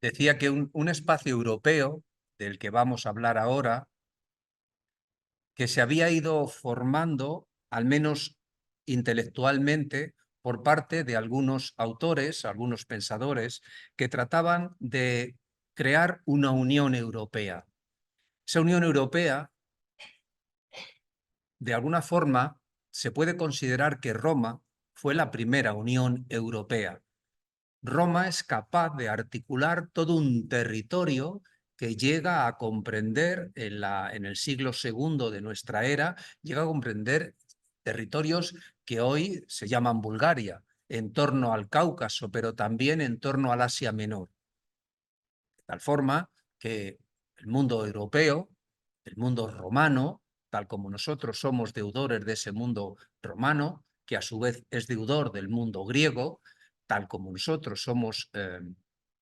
decía que un espacio europeo, del que vamos a hablar ahora, que se había ido formando, al menos intelectualmente, por parte de algunos autores, algunos pensadores, que trataban de crear una Unión Europea. Esa Unión Europea, de alguna forma, se puede considerar que Roma fue la primera Unión Europea. Roma es capaz de articular todo un territorio que llega a comprender en el siglo segundo de nuestra era, llega a comprender territorios que hoy se llaman Bulgaria, en torno al Cáucaso, pero también en torno al Asia Menor. De tal forma que el mundo europeo, el mundo romano, tal como nosotros somos deudores de ese mundo romano, que a su vez es deudor del mundo griego, tal como nosotros somos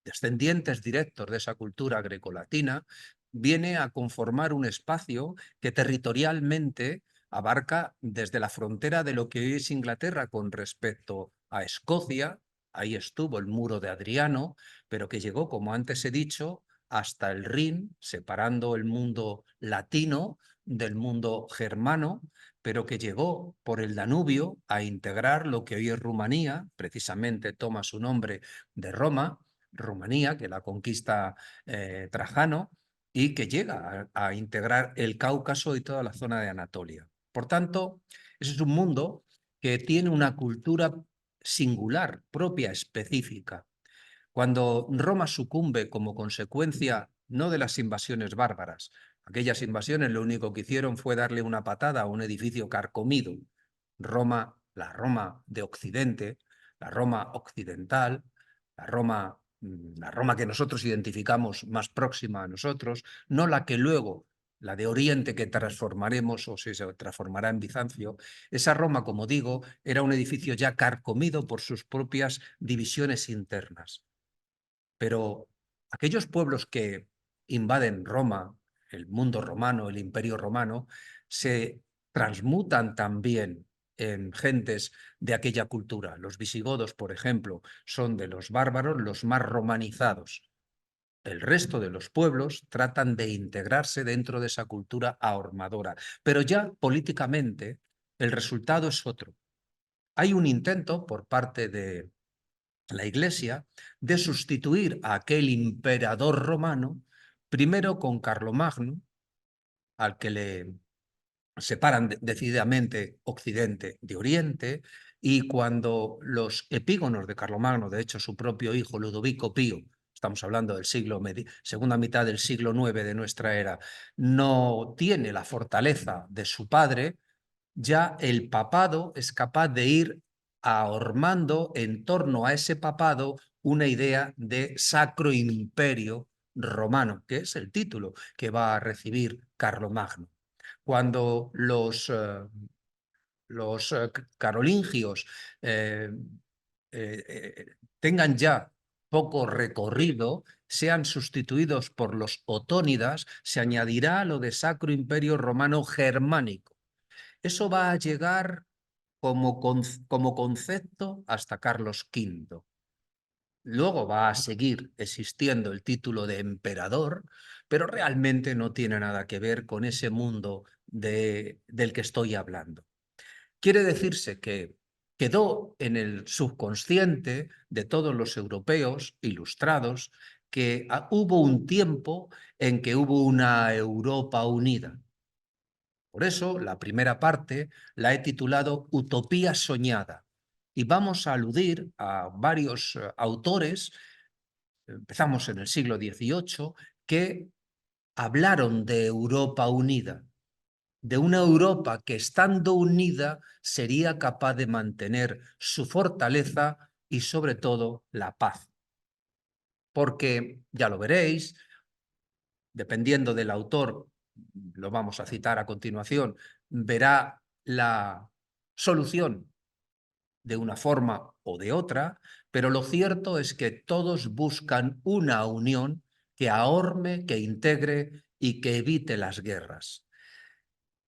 descendientes directos de esa cultura grecolatina, viene a conformar un espacio que territorialmente abarca desde la frontera de lo que hoy es Inglaterra con respecto a Escocia. Ahí estuvo el muro de Adriano, pero que llegó, como antes he dicho, hasta el Rin, separando el mundo latino del mundo germano, pero que llegó por el Danubio a integrar lo que hoy es Rumanía, precisamente toma su nombre de Roma, Rumanía, que la conquista Trajano, y que llega a integrar el Cáucaso y toda la zona de Anatolia. Por tanto, ese es un mundo que tiene una cultura singular, propia, específica. Cuando Roma sucumbe como consecuencia no de las invasiones bárbaras, aquellas invasiones lo único que hicieron fue darle una patada a un edificio carcomido. Roma, la Roma de Occidente, la Roma occidental, la Roma que nosotros identificamos más próxima a nosotros, no la que luego, la de Oriente que transformaremos o se transformará en Bizancio, esa Roma, como digo, era un edificio ya carcomido por sus propias divisiones internas. Pero aquellos pueblos que invaden Roma, el mundo romano, el imperio romano, se transmutan también en gentes de aquella cultura. Los visigodos, por ejemplo, son de los bárbaros los más romanizados. El resto de los pueblos tratan de integrarse dentro de esa cultura ahormadora, pero ya políticamente el resultado es otro. Hay un intento por parte de la Iglesia de sustituir a aquel emperador romano, primero con Carlomagno, al que le separan decididamente Occidente de Oriente, y cuando los epígonos de Carlomagno, de hecho su propio hijo Ludovico Pío, estamos hablando del segunda mitad del siglo IX de nuestra era, no tiene la fortaleza de su padre, ya el papado es capaz de ir ahormando en torno a ese papado una idea de sacro imperio romano, que es el título que va a recibir Carlomagno. Cuando los carolingios eh, tengan ya poco recorrido, sean sustituidos por los otónidas, se añadirá lo de Sacro Imperio Romano Germánico. Eso va a llegar como concepto hasta Carlos V. Luego va a seguir existiendo el título de emperador, pero realmente no tiene nada que ver con ese mundo del que estoy hablando. Quiere decirse que quedó en el subconsciente de todos los europeos ilustrados que hubo un tiempo en que hubo una Europa unida. Por eso, la primera parte la he titulado Utopía soñada y vamos a aludir a varios autores, empezamos en el siglo XVIII, que hablaron de Europa unida, de una Europa que estando unida sería capaz de mantener su fortaleza y sobre todo la paz. Porque, ya lo veréis, dependiendo del autor, lo vamos a citar a continuación, verá la solución de una forma o de otra, pero lo cierto es que todos buscan una unión que ahorme, que integre y que evite las guerras.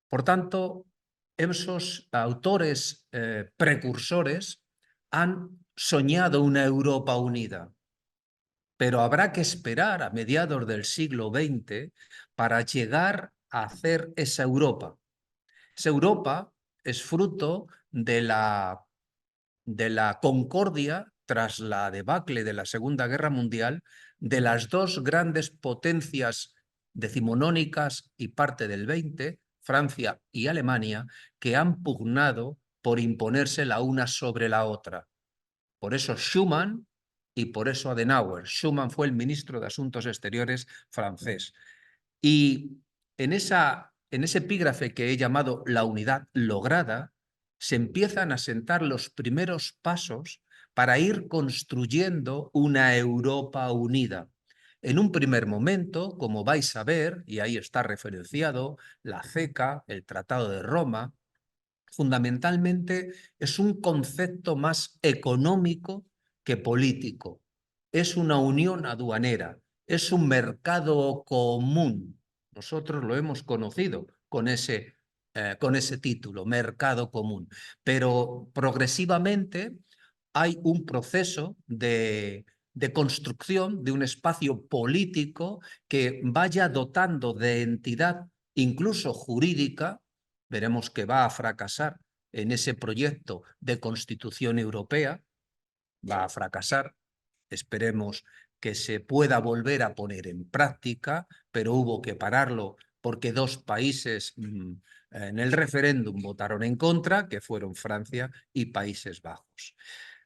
Por tanto, esos autores precursores han soñado una Europa unida. pero habrá que esperar a mediados del siglo XX para llegar a hacer esa Europa. Esa Europa es fruto de la concordia tras la debacle de la Segunda Guerra Mundial de las dos grandes potencias decimonónicas y parte del 20, Francia y Alemania, que han pugnado por imponerse la una sobre la otra. Por eso Schuman y por eso Adenauer. Schuman fue el ministro de Asuntos Exteriores francés. Y en ese epígrafe que he llamado La unidad lograda, se empiezan a sentar los primeros pasos para ir construyendo una Europa unida. En un primer momento, como vais a ver, y ahí está referenciado, la CECA, el Tratado de Roma, fundamentalmente es un concepto más económico que político. Es una unión aduanera, es un mercado común. Nosotros lo hemos conocido con ese título, mercado común. Pero progresivamente hay un proceso de construcción de un espacio político que vaya dotando de entidad, incluso jurídica. Veremos que va a fracasar en ese proyecto de Constitución Europea, va a fracasar. Esperemos que se pueda volver a poner en práctica, pero hubo que pararlo porque dos países en el referéndum votaron en contra, que fueron Francia y Países Bajos.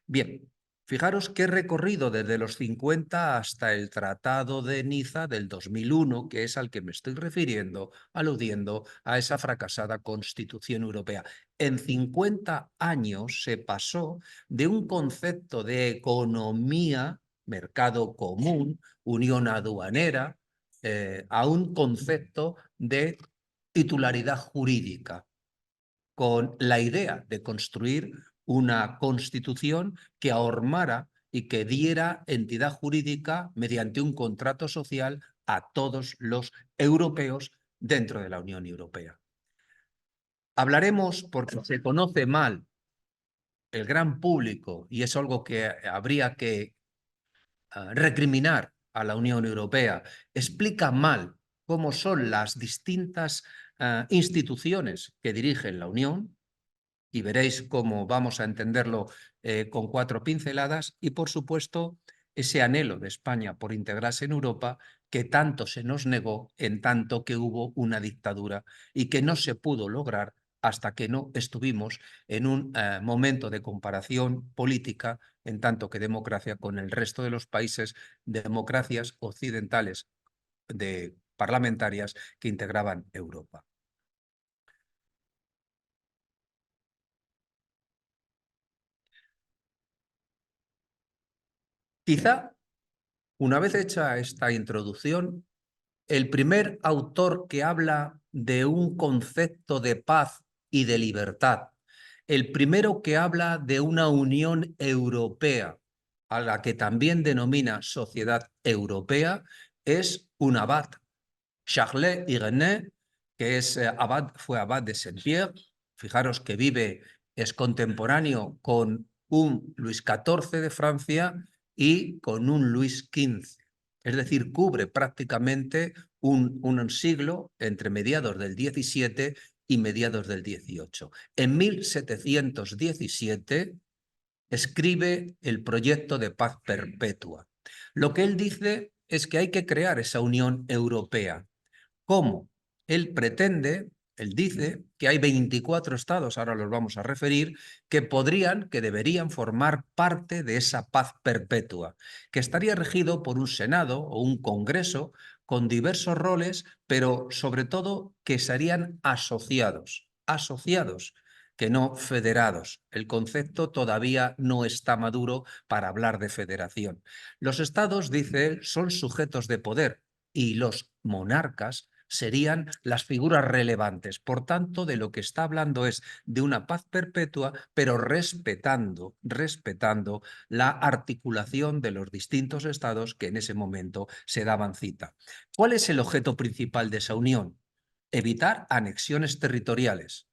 Bien, fijaros qué recorrido desde los 50 hasta el Tratado de Niza del 2001, que es al que me estoy refiriendo, aludiendo a esa fracasada Constitución Europea. En 50 años se pasó de un concepto de economía, mercado común, unión aduanera, a un concepto de titularidad jurídica, con la idea de construir una constitución que ahormara y que diera entidad jurídica mediante un contrato social a todos los europeos dentro de la Unión Europea. Hablaremos, porque se conoce mal el gran público, y es algo que habría que recriminar a la Unión Europea, explica mal cómo son las distintas instituciones que dirigen la Unión, y veréis cómo vamos a entenderlo con 4 pinceladas, y por supuesto ese anhelo de España por integrarse en Europa que tanto se nos negó en tanto que hubo una dictadura y que no se pudo lograr hasta que no estuvimos en un momento de comparación política en tanto que democracia con el resto de los países, democracias occidentales parlamentarias que integraban Europa. Quizá, una vez hecha esta introducción, el primer autor que habla de un concepto de paz y de libertad, el primero que habla de una Unión Europea, a la que también denomina Sociedad Europea, es un abad, Charles Irenae, que es fue abad de Saint-Pierre. Fijaros que es contemporáneo con un Luis XIV de Francia y con un Luis XV. Es decir, cubre prácticamente un siglo entre mediados del XVII y mediados del XVIII. En 1717 escribe el proyecto de paz perpetua. Lo que él dice es que hay que crear esa Unión Europea. ¿Cómo? Él dice que hay 24 estados, ahora los vamos a referir, que deberían formar parte de esa paz perpetua, que estaría regido por un Senado o un Congreso con diversos roles, pero sobre todo que serían asociados, que no federados. El concepto todavía no está maduro para hablar de federación. Los estados, dice él, son sujetos de poder y los monarcas serían las figuras relevantes. Por tanto, de lo que está hablando es de una paz perpetua, pero respetando la articulación de los distintos estados que en ese momento se daban cita. ¿Cuál es el objeto principal de esa unión? Evitar anexiones territoriales.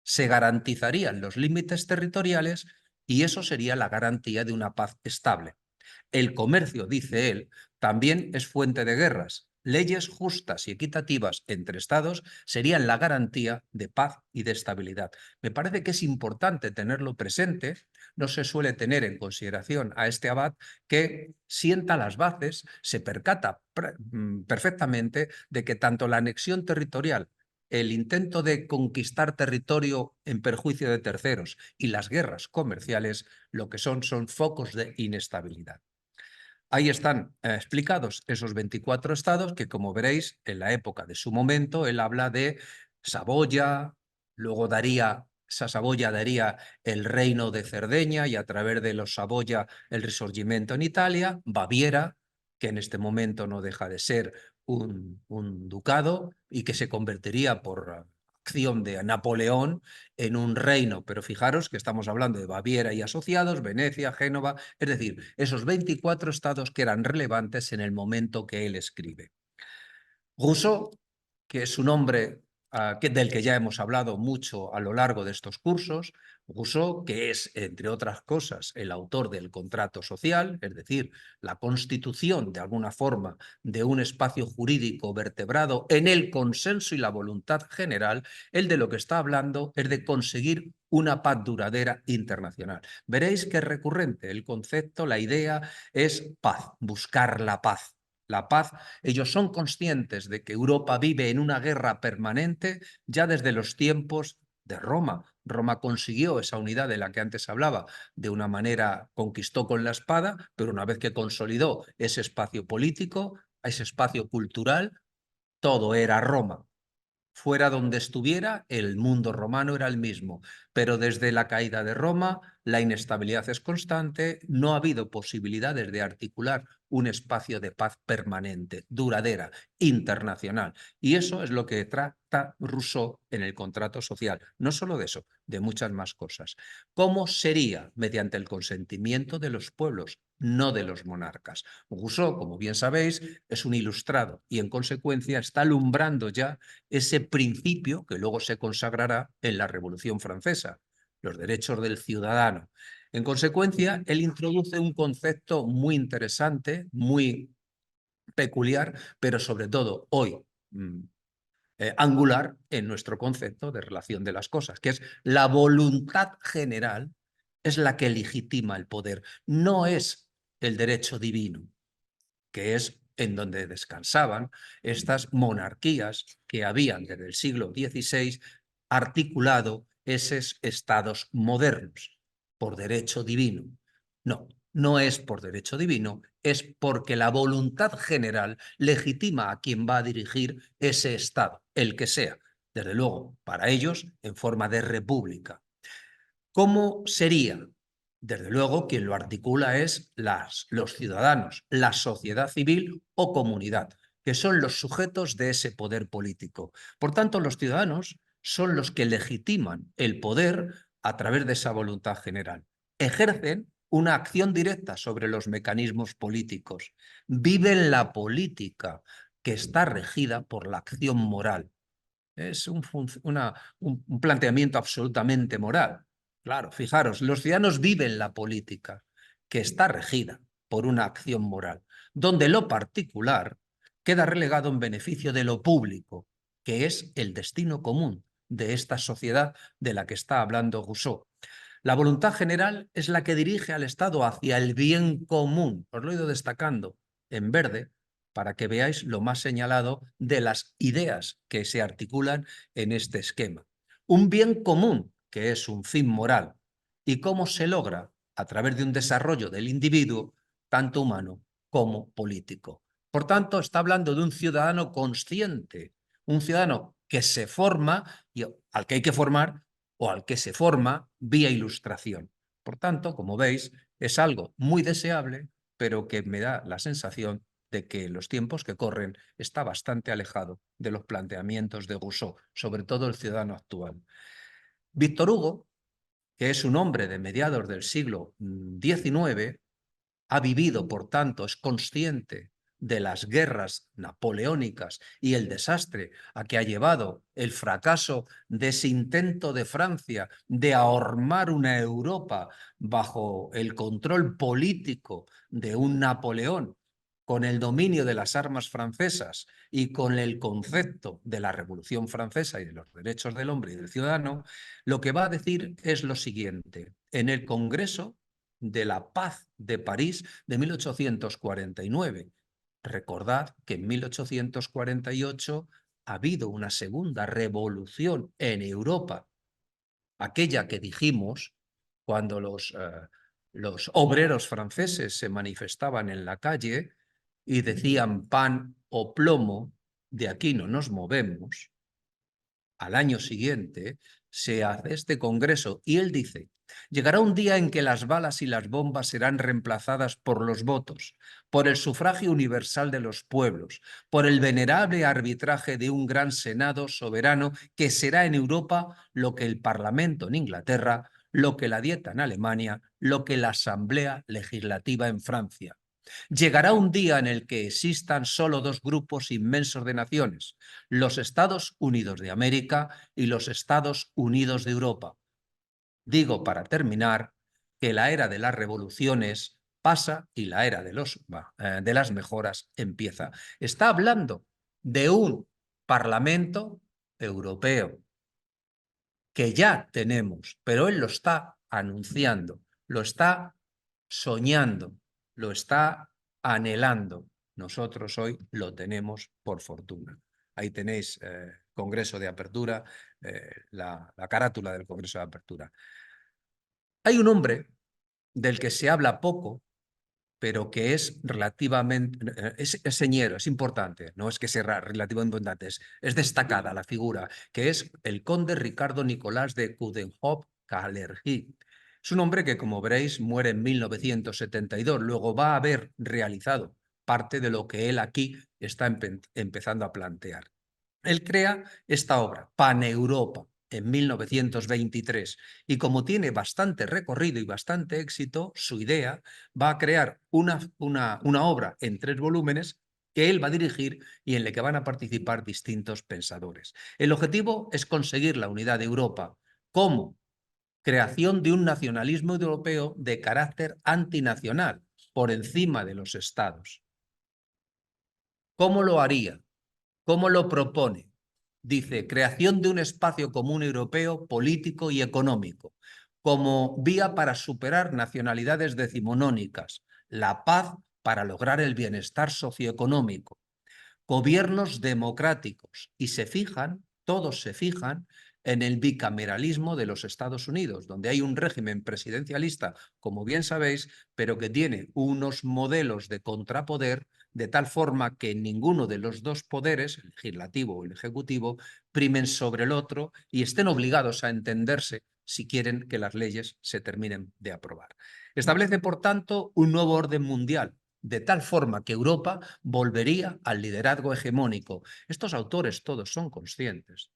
Se garantizarían los límites territoriales y eso sería la garantía de una paz estable. El comercio, dice él, también es fuente de guerras. Leyes justas y equitativas entre Estados serían la garantía de paz y de estabilidad. Me parece que es importante tenerlo presente. No se suele tener en consideración a este abad que sienta las bases, se percata perfectamente de que tanto la anexión territorial, el intento de conquistar territorio en perjuicio de terceros y las guerras comerciales lo que son focos de inestabilidad. Ahí están explicados esos 24 estados que, como veréis, en la época de su momento, él habla de Saboya, luego esa Saboya daría el reino de Cerdeña y a través de los Saboya el Risorgimento en Italia, Baviera, que en este momento no deja de ser un ducado y que se convertiría por acción de Napoleón en un reino, pero fijaros que estamos hablando de Baviera y asociados, Venecia, Génova, es decir, esos 24 estados que eran relevantes en el momento que él escribe. Rousseau, que es un hombre del que ya hemos hablado mucho a lo largo de estos cursos, Rousseau, que es, entre otras cosas, el autor del contrato social, es decir, la constitución, de alguna forma, de un espacio jurídico vertebrado en el consenso y la voluntad general, él de lo que está hablando es de conseguir una paz duradera internacional. Veréis que es recurrente el concepto, la idea es paz, buscar la paz. La paz, ellos son conscientes de que Europa vive en una guerra permanente ya desde los tiempos de Roma. Roma consiguió esa unidad de la que antes hablaba de una manera, conquistó con la espada, pero una vez que consolidó ese espacio político, ese espacio cultural, todo era Roma. Fuera donde estuviera, el mundo romano era el mismo, pero desde la caída de Roma, la inestabilidad es constante, no ha habido posibilidades de articular un espacio de paz permanente, duradera, internacional. Y eso es lo que trata Rousseau en el contrato social. No solo de eso, de muchas más cosas. ¿Cómo sería? Mediante el consentimiento de los pueblos, no de los monarcas. Rousseau, como bien sabéis, es un ilustrado y en consecuencia está alumbrando ya ese principio que luego se consagrará en la Revolución Francesa, los derechos del ciudadano. En consecuencia, él introduce un concepto muy interesante, muy peculiar, pero sobre todo hoy angular en nuestro concepto de relación de las cosas, que es la voluntad general es la que legitima el poder, no es el derecho divino, que es en donde descansaban estas monarquías que habían desde el siglo XVI articulado esos estados modernos por derecho divino. No, no es por derecho divino, es porque la voluntad general legitima a quien va a dirigir ese estado, el que sea, desde luego, para ellos en forma de república. ¿Cómo sería? Desde luego, quien lo articula es los ciudadanos, la sociedad civil o comunidad, que son los sujetos de ese poder político. Por tanto, los ciudadanos son los que legitiman el poder a través de esa voluntad general. Ejercen una acción directa sobre los mecanismos políticos. Viven la política que está regida por la acción moral. Es un planteamiento absolutamente moral. Claro, fijaros, los ciudadanos viven la política que está regida por una acción moral, donde lo particular queda relegado en beneficio de lo público, que es el destino común de esta sociedad de la que está hablando Rousseau. La voluntad general es la que dirige al Estado hacia el bien común. Os lo he ido destacando en verde para que veáis lo más señalado de las ideas que se articulan en este esquema. Un bien común, que es un fin moral, y cómo se logra a través de un desarrollo del individuo, tanto humano como político. Por tanto, está hablando de un ciudadano consciente, un ciudadano que se forma y al que hay que formar o al que se forma vía ilustración. Por tanto, como veis, es algo muy deseable, pero que me da la sensación de que en los tiempos que corren está bastante alejado de los planteamientos de Rousseau, sobre todo el ciudadano actual. Víctor Hugo, que es un hombre de mediados del siglo XIX, ha vivido, por tanto, es consciente de las guerras napoleónicas y el desastre a que ha llevado el fracaso de ese intento de Francia de ahormar una Europa bajo el control político de un Napoleón con el dominio de las armas francesas y con el concepto de la Revolución Francesa y de los derechos del hombre y del ciudadano, lo que va a decir es lo siguiente. En el Congreso de la Paz de París de 1849, recordad que en 1848 ha habido una segunda revolución en Europa, aquella que dijimos cuando los obreros franceses se manifestaban en la calle y decían pan o plomo, de aquí no nos movemos. Al año siguiente se hace este congreso y él dice: llegará un día en que las balas y las bombas serán reemplazadas por los votos, por el sufragio universal de los pueblos, por el venerable arbitraje de un gran Senado soberano que será en Europa lo que el Parlamento en Inglaterra, lo que la Dieta en Alemania, lo que la Asamblea Legislativa en Francia. Llegará un día en el que existan solo dos grupos inmensos de naciones, los Estados Unidos de América y los Estados Unidos de Europa. Digo, para terminar, que la era de las revoluciones pasa y la era de las mejoras empieza. Está hablando de un Parlamento Europeo que ya tenemos, pero él lo está anunciando, lo está soñando, lo está anhelando. Nosotros hoy lo tenemos por fortuna. Ahí tenéis Congreso de Apertura, la carátula del Congreso de Apertura. Hay un hombre del que se habla poco, pero que es relativamente, es señero, es importante, no es que sea relativamente importante, es destacada la figura, que es el conde Ricardo Nicolás de Coudenhove-Kalergi. Es un hombre que, como veréis, muere en 1972, luego va a haber realizado parte de lo que él aquí está empezando a plantear. Él crea esta obra, Paneuropa, en 1923, y como tiene bastante recorrido y bastante éxito, su idea va a crear una obra en 3 volúmenes que él va a dirigir y en la que van a participar distintos pensadores. El objetivo es conseguir la unidad de Europa como creación de un nacionalismo europeo de carácter antinacional, por encima de los estados. ¿Cómo lo haría? ¿Cómo lo propone? Dice: creación de un espacio común europeo político y económico, como vía para superar nacionalidades decimonónicas, la paz para lograr el bienestar socioeconómico, gobiernos democráticos, y todos se fijan en el bicameralismo de los Estados Unidos, donde hay un régimen presidencialista, como bien sabéis, pero que tiene unos modelos de contrapoder de tal forma que ninguno de los dos poderes, el legislativo o el ejecutivo, primen sobre el otro y estén obligados a entenderse si quieren que las leyes se terminen de aprobar. Establece, por tanto, un nuevo orden mundial, de tal forma que Europa volvería al liderazgo hegemónico. Estos autores todos son conscientes.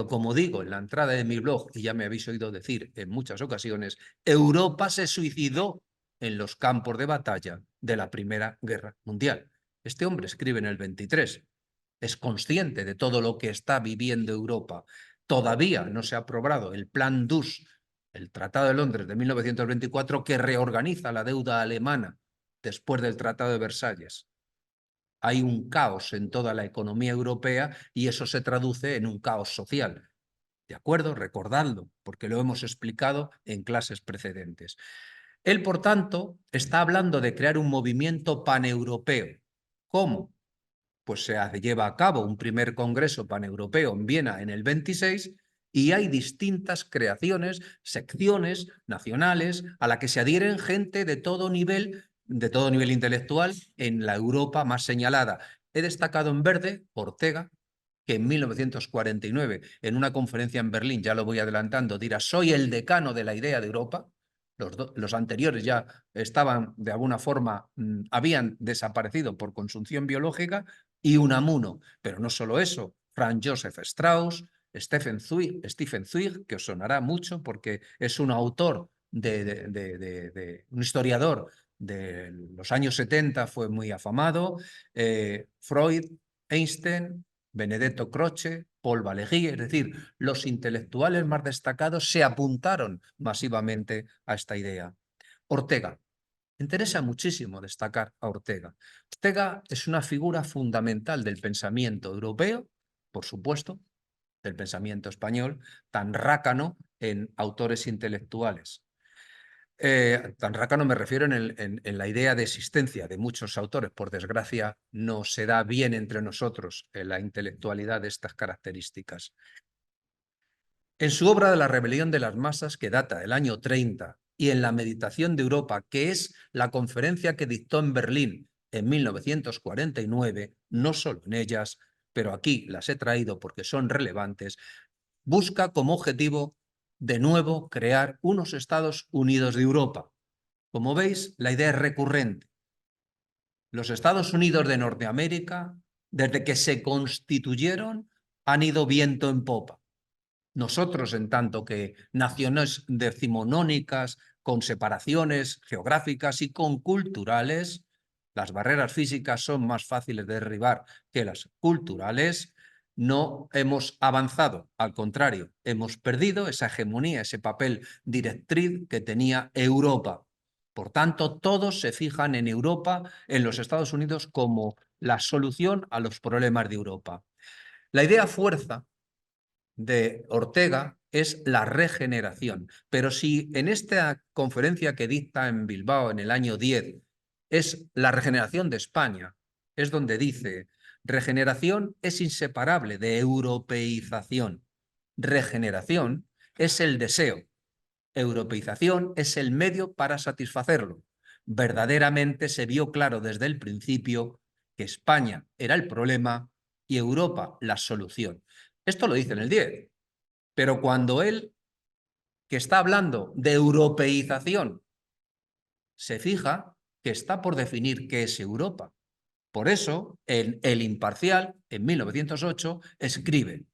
Como digo en la entrada de mi blog, y ya me habéis oído decir en muchas ocasiones, Europa se suicidó en los campos de batalla de la Primera Guerra Mundial. Este hombre escribe en el 23. Es consciente de todo lo que está viviendo Europa. Todavía no se ha aprobado el Plan Dus, el Tratado de Londres de 1924, que reorganiza la deuda alemana después del Tratado de Versalles. Hay un caos en toda la economía europea y eso se traduce en un caos social. ¿De acuerdo? Recordadlo, porque lo hemos explicado en clases precedentes. Él, por tanto, está hablando de crear un movimiento paneuropeo. ¿Cómo? Pues se lleva a cabo un primer congreso paneuropeo en Viena en el 26 y hay distintas creaciones, secciones nacionales a la que se adhieren gente de todo nivel intelectual en la Europa más señalada. He destacado en verde Ortega, que en 1949, en una conferencia en Berlín, ya lo voy adelantando, dirá: soy el decano de la idea de Europa. Los anteriores ya estaban, de alguna forma, habían desaparecido por consunción biológica. Y Unamuno, pero no solo eso, Franz Joseph Strauss, Stephen Zweig, que os sonará mucho porque es un autor, un historiador de los años 70, fue muy afamado, Freud, Einstein, Benedetto Croce, Paul Valéry, es decir, los intelectuales más destacados se apuntaron masivamente a esta idea. Ortega interesa muchísimo destacar a Ortega. Ortega es una figura fundamental del pensamiento europeo, por supuesto, del pensamiento español, tan rácano en autores intelectuales. Tan rácano me refiero en la idea de existencia de muchos autores. Por desgracia, no se da bien entre nosotros la intelectualidad de estas características. En su obra de la rebelión de las masas, que data del año 30, y en la meditación de Europa, que es la conferencia que dictó en Berlín en 1949, no solo en ellas, pero aquí las he traído porque son relevantes, busca como objetivo de nuevo crear unos Estados Unidos de Europa. Como veis, la idea es recurrente. Los Estados Unidos de Norteamérica, desde que se constituyeron, han ido viento en popa. Nosotros, en tanto que naciones decimonónicas, con separaciones geográficas y con culturales, las barreras físicas son más fáciles de derribar que las culturales, no hemos avanzado, al contrario, hemos perdido esa hegemonía, ese papel directriz que tenía Europa. Por tanto, todos se fijan en Europa, en los Estados Unidos, como la solución a los problemas de Europa. La idea fuerza de Ortega es la regeneración. Pero si en esta conferencia que dicta en Bilbao en el año 10 es la regeneración de España, es donde dice, regeneración es inseparable de europeización. Regeneración es el deseo. Europeización es el medio para satisfacerlo. Verdaderamente se vio claro desde el principio que España era el problema y Europa la solución. Esto lo dice en el 10, pero cuando él, que está hablando de europeización, se fija que está por definir qué es Europa. Por eso, en El Imparcial, en 1908, escribe: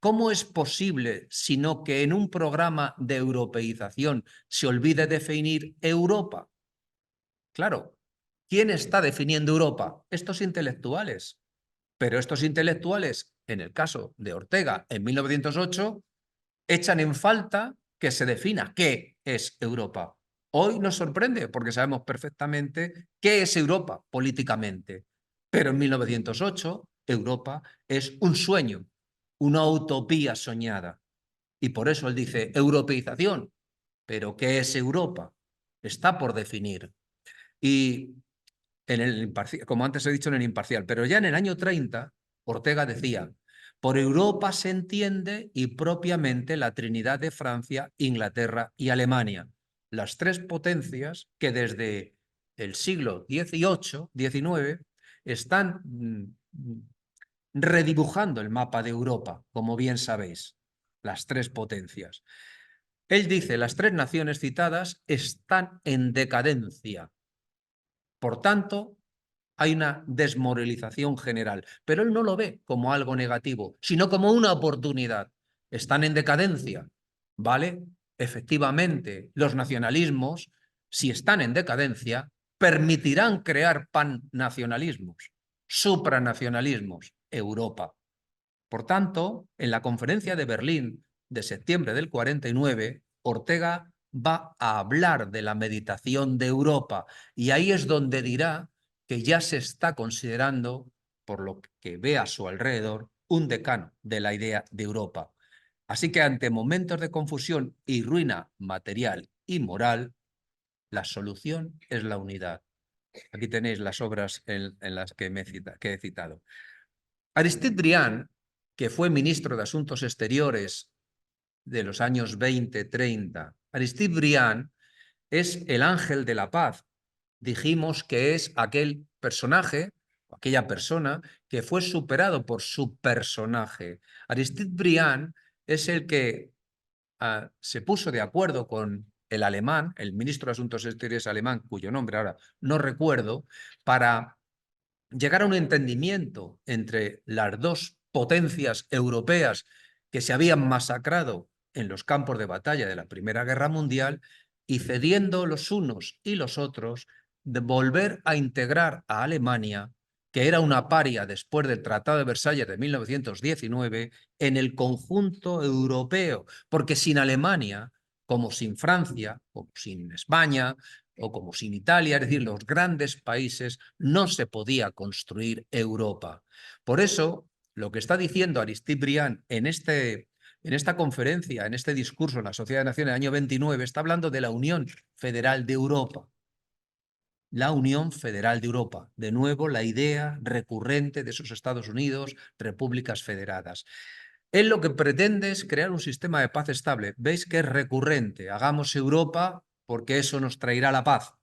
¿cómo es posible, sino que en un programa de europeización se olvide definir Europa? Claro, ¿quién está definiendo Europa? Estos intelectuales. Pero estos intelectuales, en el caso de Ortega, en 1908, echan en falta que se defina qué es Europa. Hoy nos sorprende porque sabemos perfectamente qué es Europa políticamente. Pero en 1908, Europa es un sueño, una utopía soñada. Y por eso él dice europeización. ¿Pero qué es Europa? Está por definir. Y en el imparcial, como antes he dicho, en el Imparcial, pero ya en el año 30, Ortega decía: por Europa se entiende y propiamente la Trinidad de Francia, Inglaterra y Alemania, las tres potencias que desde el siglo XVIII, XIX, están redibujando el mapa de Europa, como bien sabéis, las tres potencias. Él dice: las tres naciones citadas están en decadencia. Por tanto, hay una desmoralización general, pero él no lo ve como algo negativo, sino como una oportunidad. Están en decadencia, ¿vale? Efectivamente, los nacionalismos, si están en decadencia, permitirán crear pannacionalismos, supranacionalismos, Europa. Por tanto, en la conferencia de Berlín de septiembre del 49, Ortega va a hablar de la meditación de Europa y ahí es donde dirá que ya se está considerando, por lo que ve a su alrededor, un decano de la idea de Europa. Así que ante momentos de confusión y ruina material y moral, la solución es la unidad. Aquí tenéis las obras en las que he citado. Aristide Briand, que fue ministro de Asuntos Exteriores de los años 20-30, Aristide Briand es el ángel de la paz. Dijimos que es aquel personaje, aquella persona que fue superado por su personaje. Aristide Briand es el que se puso de acuerdo con el alemán, el ministro de Asuntos Exteriores alemán, cuyo nombre ahora no recuerdo, para llegar a un entendimiento entre las dos potencias europeas que se habían masacrado en los campos de batalla de la Primera Guerra Mundial y cediendo los unos y los otros de volver a integrar a Alemania, que era una paria después del Tratado de Versalles de 1919, en el conjunto europeo, porque sin Alemania, como sin Francia, como sin España, o como sin Italia, es decir, los grandes países, no se podía construir Europa. Por eso, lo que está diciendo Aristide Briand en esta conferencia, en este discurso en la Sociedad de Naciones del año 29, está hablando de la Unión Federal de Europa. La Unión Federal de Europa. De nuevo, la idea recurrente de esos Estados Unidos, repúblicas federadas. Él lo que pretende es crear un sistema de paz estable. Veis que es recurrente. Hagamos Europa porque eso nos traerá la paz.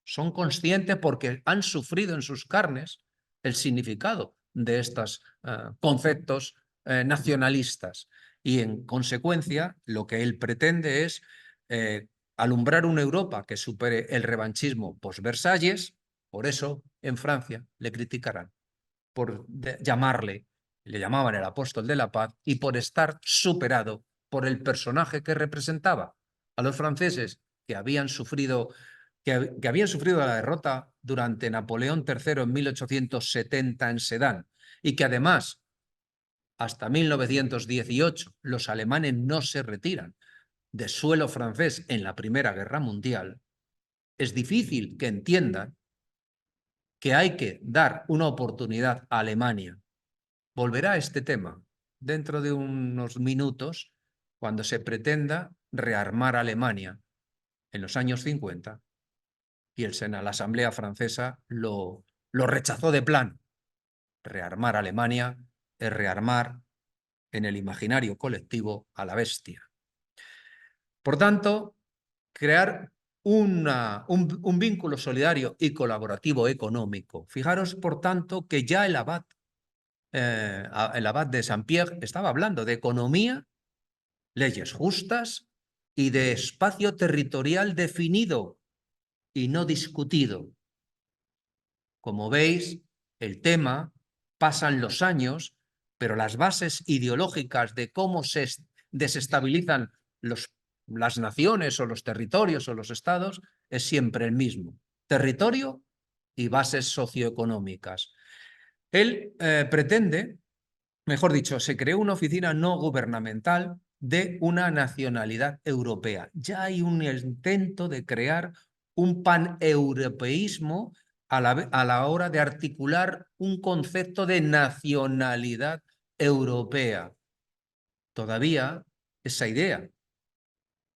Son conscientes porque han sufrido en sus carnes el significado de estos conceptos nacionalistas. Y en consecuencia, lo que él pretende es alumbrar una Europa que supere el revanchismo post-Versalles. Por eso, en Francia le criticarán por le llamaban el apóstol de la paz, y por estar superado por el personaje que representaba a los franceses que habían sufrido la derrota durante Napoleón III en 1870 en Sedan, y que además hasta 1918 los alemanes no se retiran de suelo francés en la Primera Guerra Mundial. Es difícil que entiendan que hay que dar una oportunidad a Alemania. Volverá a este tema dentro de unos minutos, cuando se pretenda rearmar Alemania en los años 50, y la Asamblea Francesa lo rechazó de plano. Rearmar Alemania es rearmar en el imaginario colectivo a la bestia. Por tanto, crear un vínculo solidario y colaborativo económico. Fijaros, por tanto, que ya el abad de Saint-Pierre estaba hablando de economía, leyes justas y de espacio territorial definido y no discutido. Como veis, el tema, pasan los años, pero las bases ideológicas de cómo se desestabilizan las naciones o los territorios o los estados es siempre el mismo: territorio y bases socioeconómicas. Él pretende, mejor dicho, se creó una oficina no gubernamental de una nacionalidad europea. Ya hay un intento de crear un paneuropeísmo a la hora de articular un concepto de nacionalidad europea. Todavía esa idea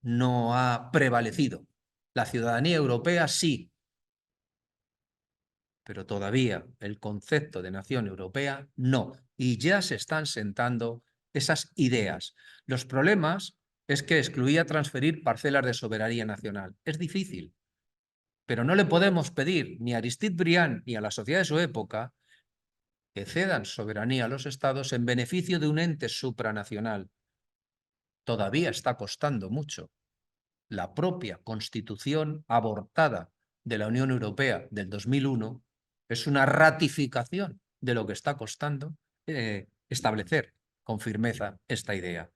no ha prevalecido. La ciudadanía europea sí, pero todavía el concepto de nación europea no. Y ya se están sentando esas ideas. Los problemas es que excluía transferir parcelas de soberanía nacional. Es difícil, pero no le podemos pedir ni a Aristide Briand ni a la sociedad de su época que cedan soberanía a los estados en beneficio de un ente supranacional. Todavía está costando mucho. La propia Constitución abortada de la Unión Europea del 2001 es una ratificación de lo que está costando establecer con firmeza esta idea.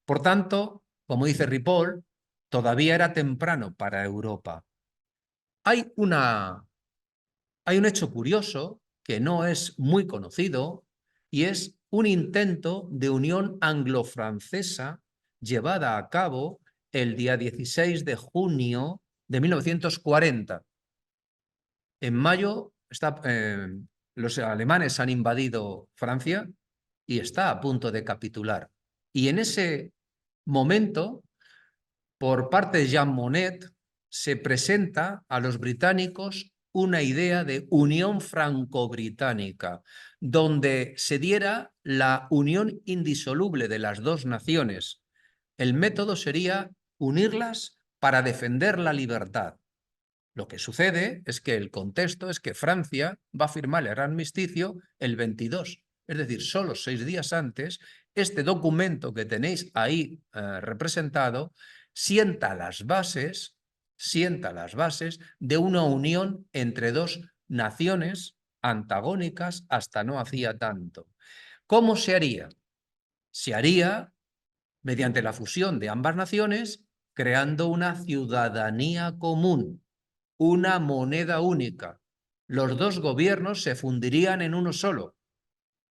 Por tanto, como dice Ripoll, todavía era temprano para Europa. Hay un hecho curioso que no es muy conocido, y es un intento de unión anglo-francesa llevada a cabo el día 16 de junio de 1940. En mayo los alemanes han invadido Francia y está a punto de capitular. Y en ese momento, por parte de Jean Monnet, se presenta a los británicos una idea de unión franco-británica, donde se diera la unión indisoluble de las dos naciones. El método sería unirlas para defender la libertad. Lo que sucede es que el contexto es que Francia va a firmar el armisticio el 22, es decir, solo 6 días antes. Este documento que tenéis ahí representado sienta las bases de una unión entre dos naciones antagónicas hasta no hacía tanto. ¿Cómo se haría? Se haría mediante la fusión de ambas naciones, creando una ciudadanía común, una moneda única. Los dos gobiernos se fundirían en uno solo.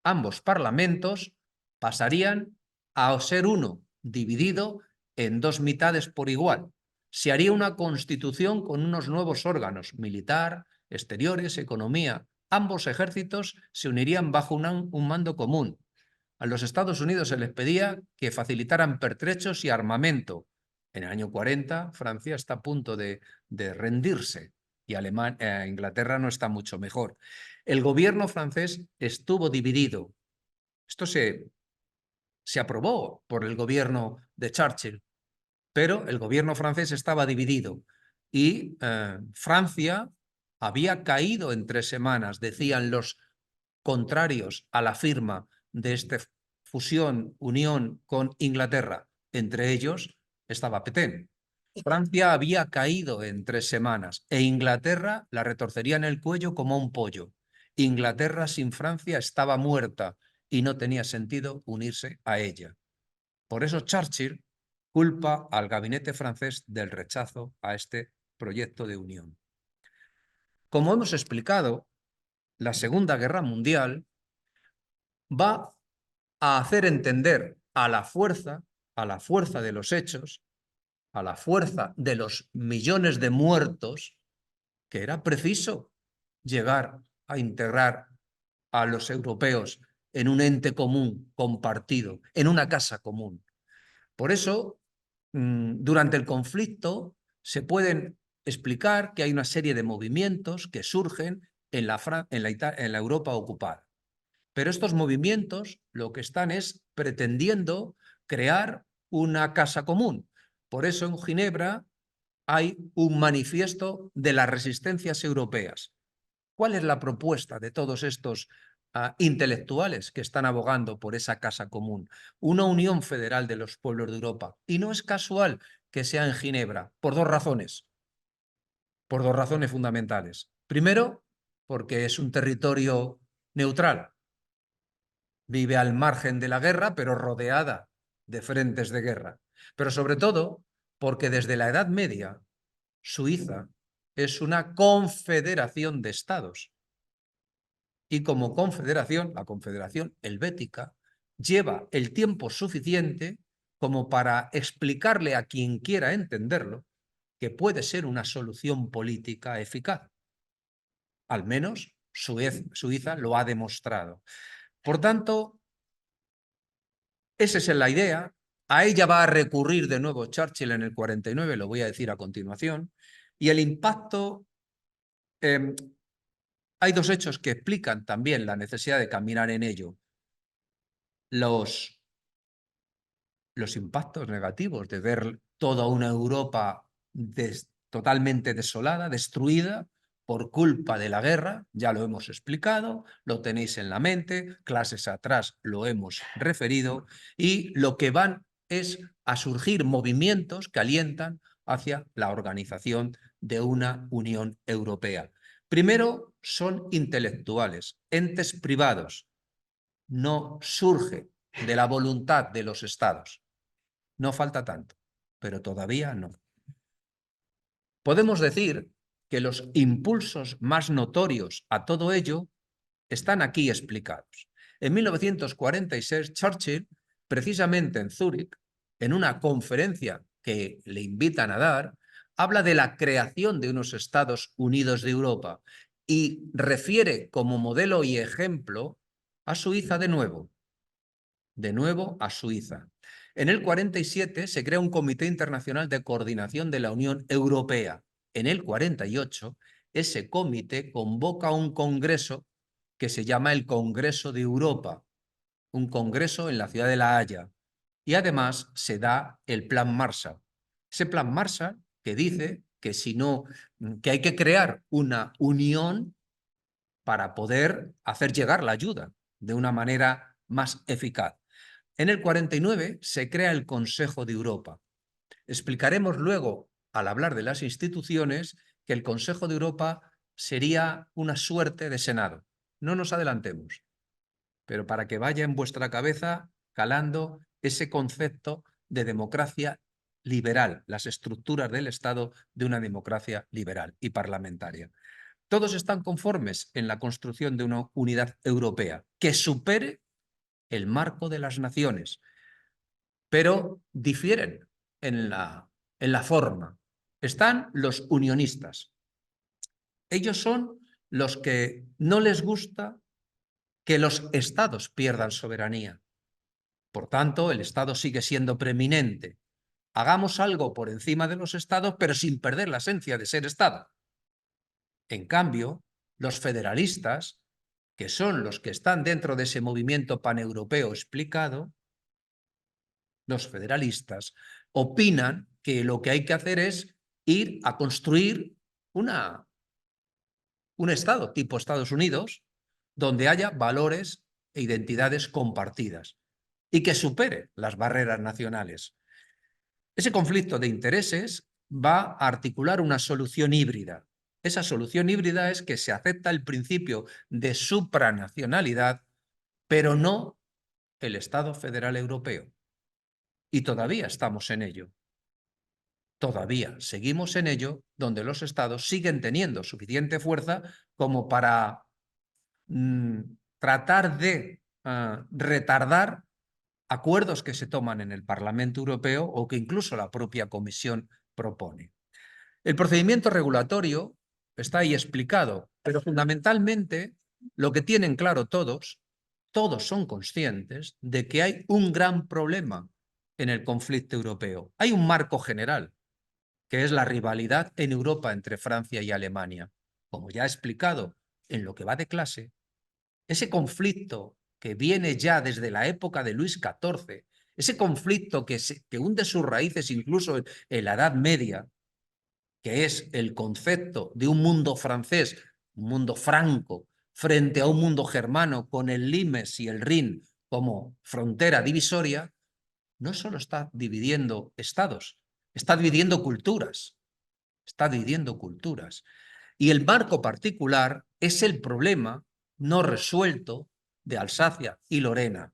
Ambos parlamentos pasarían a ser uno, dividido en dos mitades por igual. Se haría una constitución con unos nuevos órganos, militar, exteriores, economía. Ambos ejércitos se unirían bajo un mando común. A los Estados Unidos se les pedía que facilitaran pertrechos y armamento. En el año 40, Francia está a punto de rendirse y Inglaterra no está mucho mejor. El gobierno francés estuvo dividido. Esto se aprobó por el gobierno de Churchill, pero el gobierno francés estaba dividido y Francia había caído en 3 semanas, decían los contrarios a la firma de esta fusión, unión con Inglaterra. Entre ellos estaba Pétain. Francia había caído en 3 semanas e Inglaterra la retorcería en el cuello como un pollo. Inglaterra sin Francia estaba muerta y no tenía sentido unirse a ella. Por eso Churchill culpa al gabinete francés del rechazo a este proyecto de unión. Como hemos explicado, la Segunda Guerra Mundial va a hacer entender a la fuerza de los hechos, a la fuerza de los millones de muertos, que era preciso llegar a integrar a los europeos en un ente común compartido, en una casa común. Por eso, durante el conflicto se pueden explicar que hay una serie de movimientos que surgen en la Europa ocupada. Pero estos movimientos lo que están es pretendiendo crear una casa común. Por eso en Ginebra hay un manifiesto de las resistencias europeas. ¿Cuál es la propuesta de todos estos intelectuales que están abogando por esa casa común? Una unión federal de los pueblos de Europa. Y no es casual que sea en Ginebra, por 2 razones. Por 2 razones fundamentales. Primero, porque es un territorio neutral. Vive al margen de la guerra, pero rodeada de frentes de guerra. Pero sobre todo, porque desde la Edad Media, Suiza es una confederación de estados. Y como confederación, la Confederación Helvética, lleva el tiempo suficiente como para explicarle a quien quiera entenderlo que puede ser una solución política eficaz. Al menos Suiza lo ha demostrado. Por tanto, esa es la idea. A ella va a recurrir de nuevo Churchill en el 49, lo voy a decir a continuación. Y el impacto... hay 2 hechos que explican también la necesidad de caminar en ello. Los impactos negativos de ver toda una Europa totalmente desolada, destruida por culpa de la guerra, ya lo hemos explicado, lo tenéis en la mente, clases atrás lo hemos referido, y lo que van es a surgir movimientos que alientan hacia la organización de una Unión Europea. Primero, son intelectuales, entes privados. No surge de la voluntad de los estados. No falta tanto, pero todavía no. Podemos decir que los impulsos más notorios a todo ello están aquí explicados. En 1946, Churchill, precisamente en Zúrich, en una conferencia que le invitan a dar, habla de la creación de unos Estados Unidos de Europa y refiere como modelo y ejemplo a Suiza de nuevo a Suiza. En el 47 se crea un Comité Internacional de Coordinación de la Unión Europea. En el 48 ese comité convoca un congreso que se llama el Congreso de Europa, un congreso en la ciudad de La Haya. Y además se da el Plan Marshall. Ese Plan Marshall que dice que que hay que crear una unión para poder hacer llegar la ayuda de una manera más eficaz. En el 49 se crea el Consejo de Europa. Explicaremos luego, al hablar de las instituciones, que el Consejo de Europa sería una suerte de Senado. No nos adelantemos, pero para que vaya en vuestra cabeza calando ese concepto de democracia liberal, las estructuras del Estado de una democracia liberal y parlamentaria. Todos están conformes en la construcción de una unidad europea que supere el marco de las naciones, pero difieren en la forma. Están los unionistas. Ellos son los que no les gusta que los estados pierdan soberanía. Por tanto, el Estado sigue siendo preeminente. Hagamos algo por encima de los estados, pero sin perder la esencia de ser Estado. En cambio, los federalistas, que son los que están dentro de ese movimiento paneuropeo explicado, los federalistas opinan que lo que hay que hacer es ir a construir un Estado tipo Estados Unidos, donde haya valores e identidades compartidas y que supere las barreras nacionales. Ese conflicto de intereses va a articular una solución híbrida. Esa solución híbrida es que se acepta el principio de supranacionalidad, pero no el Estado federal europeo. Y todavía estamos en ello. Todavía seguimos en ello, donde los estados siguen teniendo suficiente fuerza como para tratar de retardar acuerdos que se toman en el Parlamento Europeo o que incluso la propia Comisión propone. El procedimiento regulatorio está ahí explicado, pero fundamentalmente lo que tienen claro todos son conscientes de que hay un gran problema en el conflicto europeo. Hay un marco general, que es la rivalidad en Europa entre Francia y Alemania. Como ya he explicado en lo que va de clase, ese conflicto que viene ya desde la época de Luis XIV, ese conflicto que hunde sus raíces incluso en la Edad Media, que es el concepto de un mundo francés, un mundo franco, frente a un mundo germano con el Limes y el Rin como frontera divisoria, no solo está dividiendo estados, está dividiendo culturas. Está dividiendo culturas. Y el marco particular es el problema no resuelto de Alsacia y Lorena.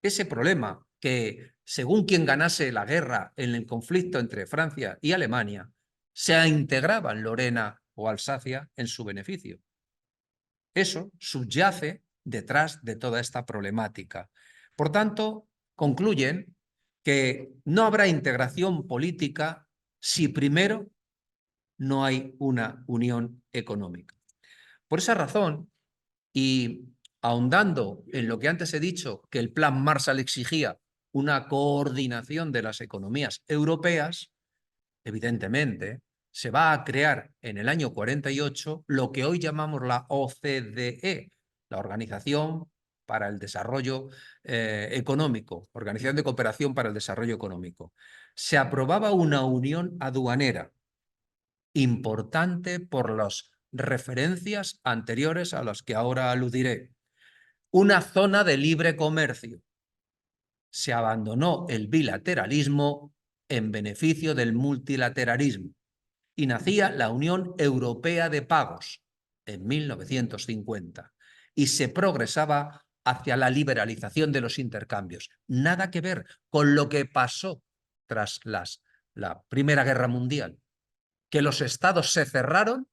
Ese problema que, según quien ganase la guerra en el conflicto entre Francia y Alemania, se integraban Lorena o Alsacia en su beneficio. Eso subyace detrás de toda esta problemática. Por tanto, concluyen que no habrá integración política si primero no hay una unión económica. Por esa razón, y ahondando en lo que antes he dicho, que el Plan Marshall exigía una coordinación de las economías europeas, evidentemente se va a crear en el año 48 lo que hoy llamamos la OCDE, la Organización para el Desarrollo Económico, Organización de Cooperación para el Desarrollo Económico. Se aprobaba una unión aduanera importante por las referencias anteriores a las que ahora aludiré. Una zona de libre comercio. Se abandonó el bilateralismo en beneficio del multilateralismo y nacía la Unión Europea de Pagos en 1950 y se progresaba hacia la liberalización de los intercambios. Nada que ver con lo que pasó tras la Primera Guerra Mundial, que los estados se cerraron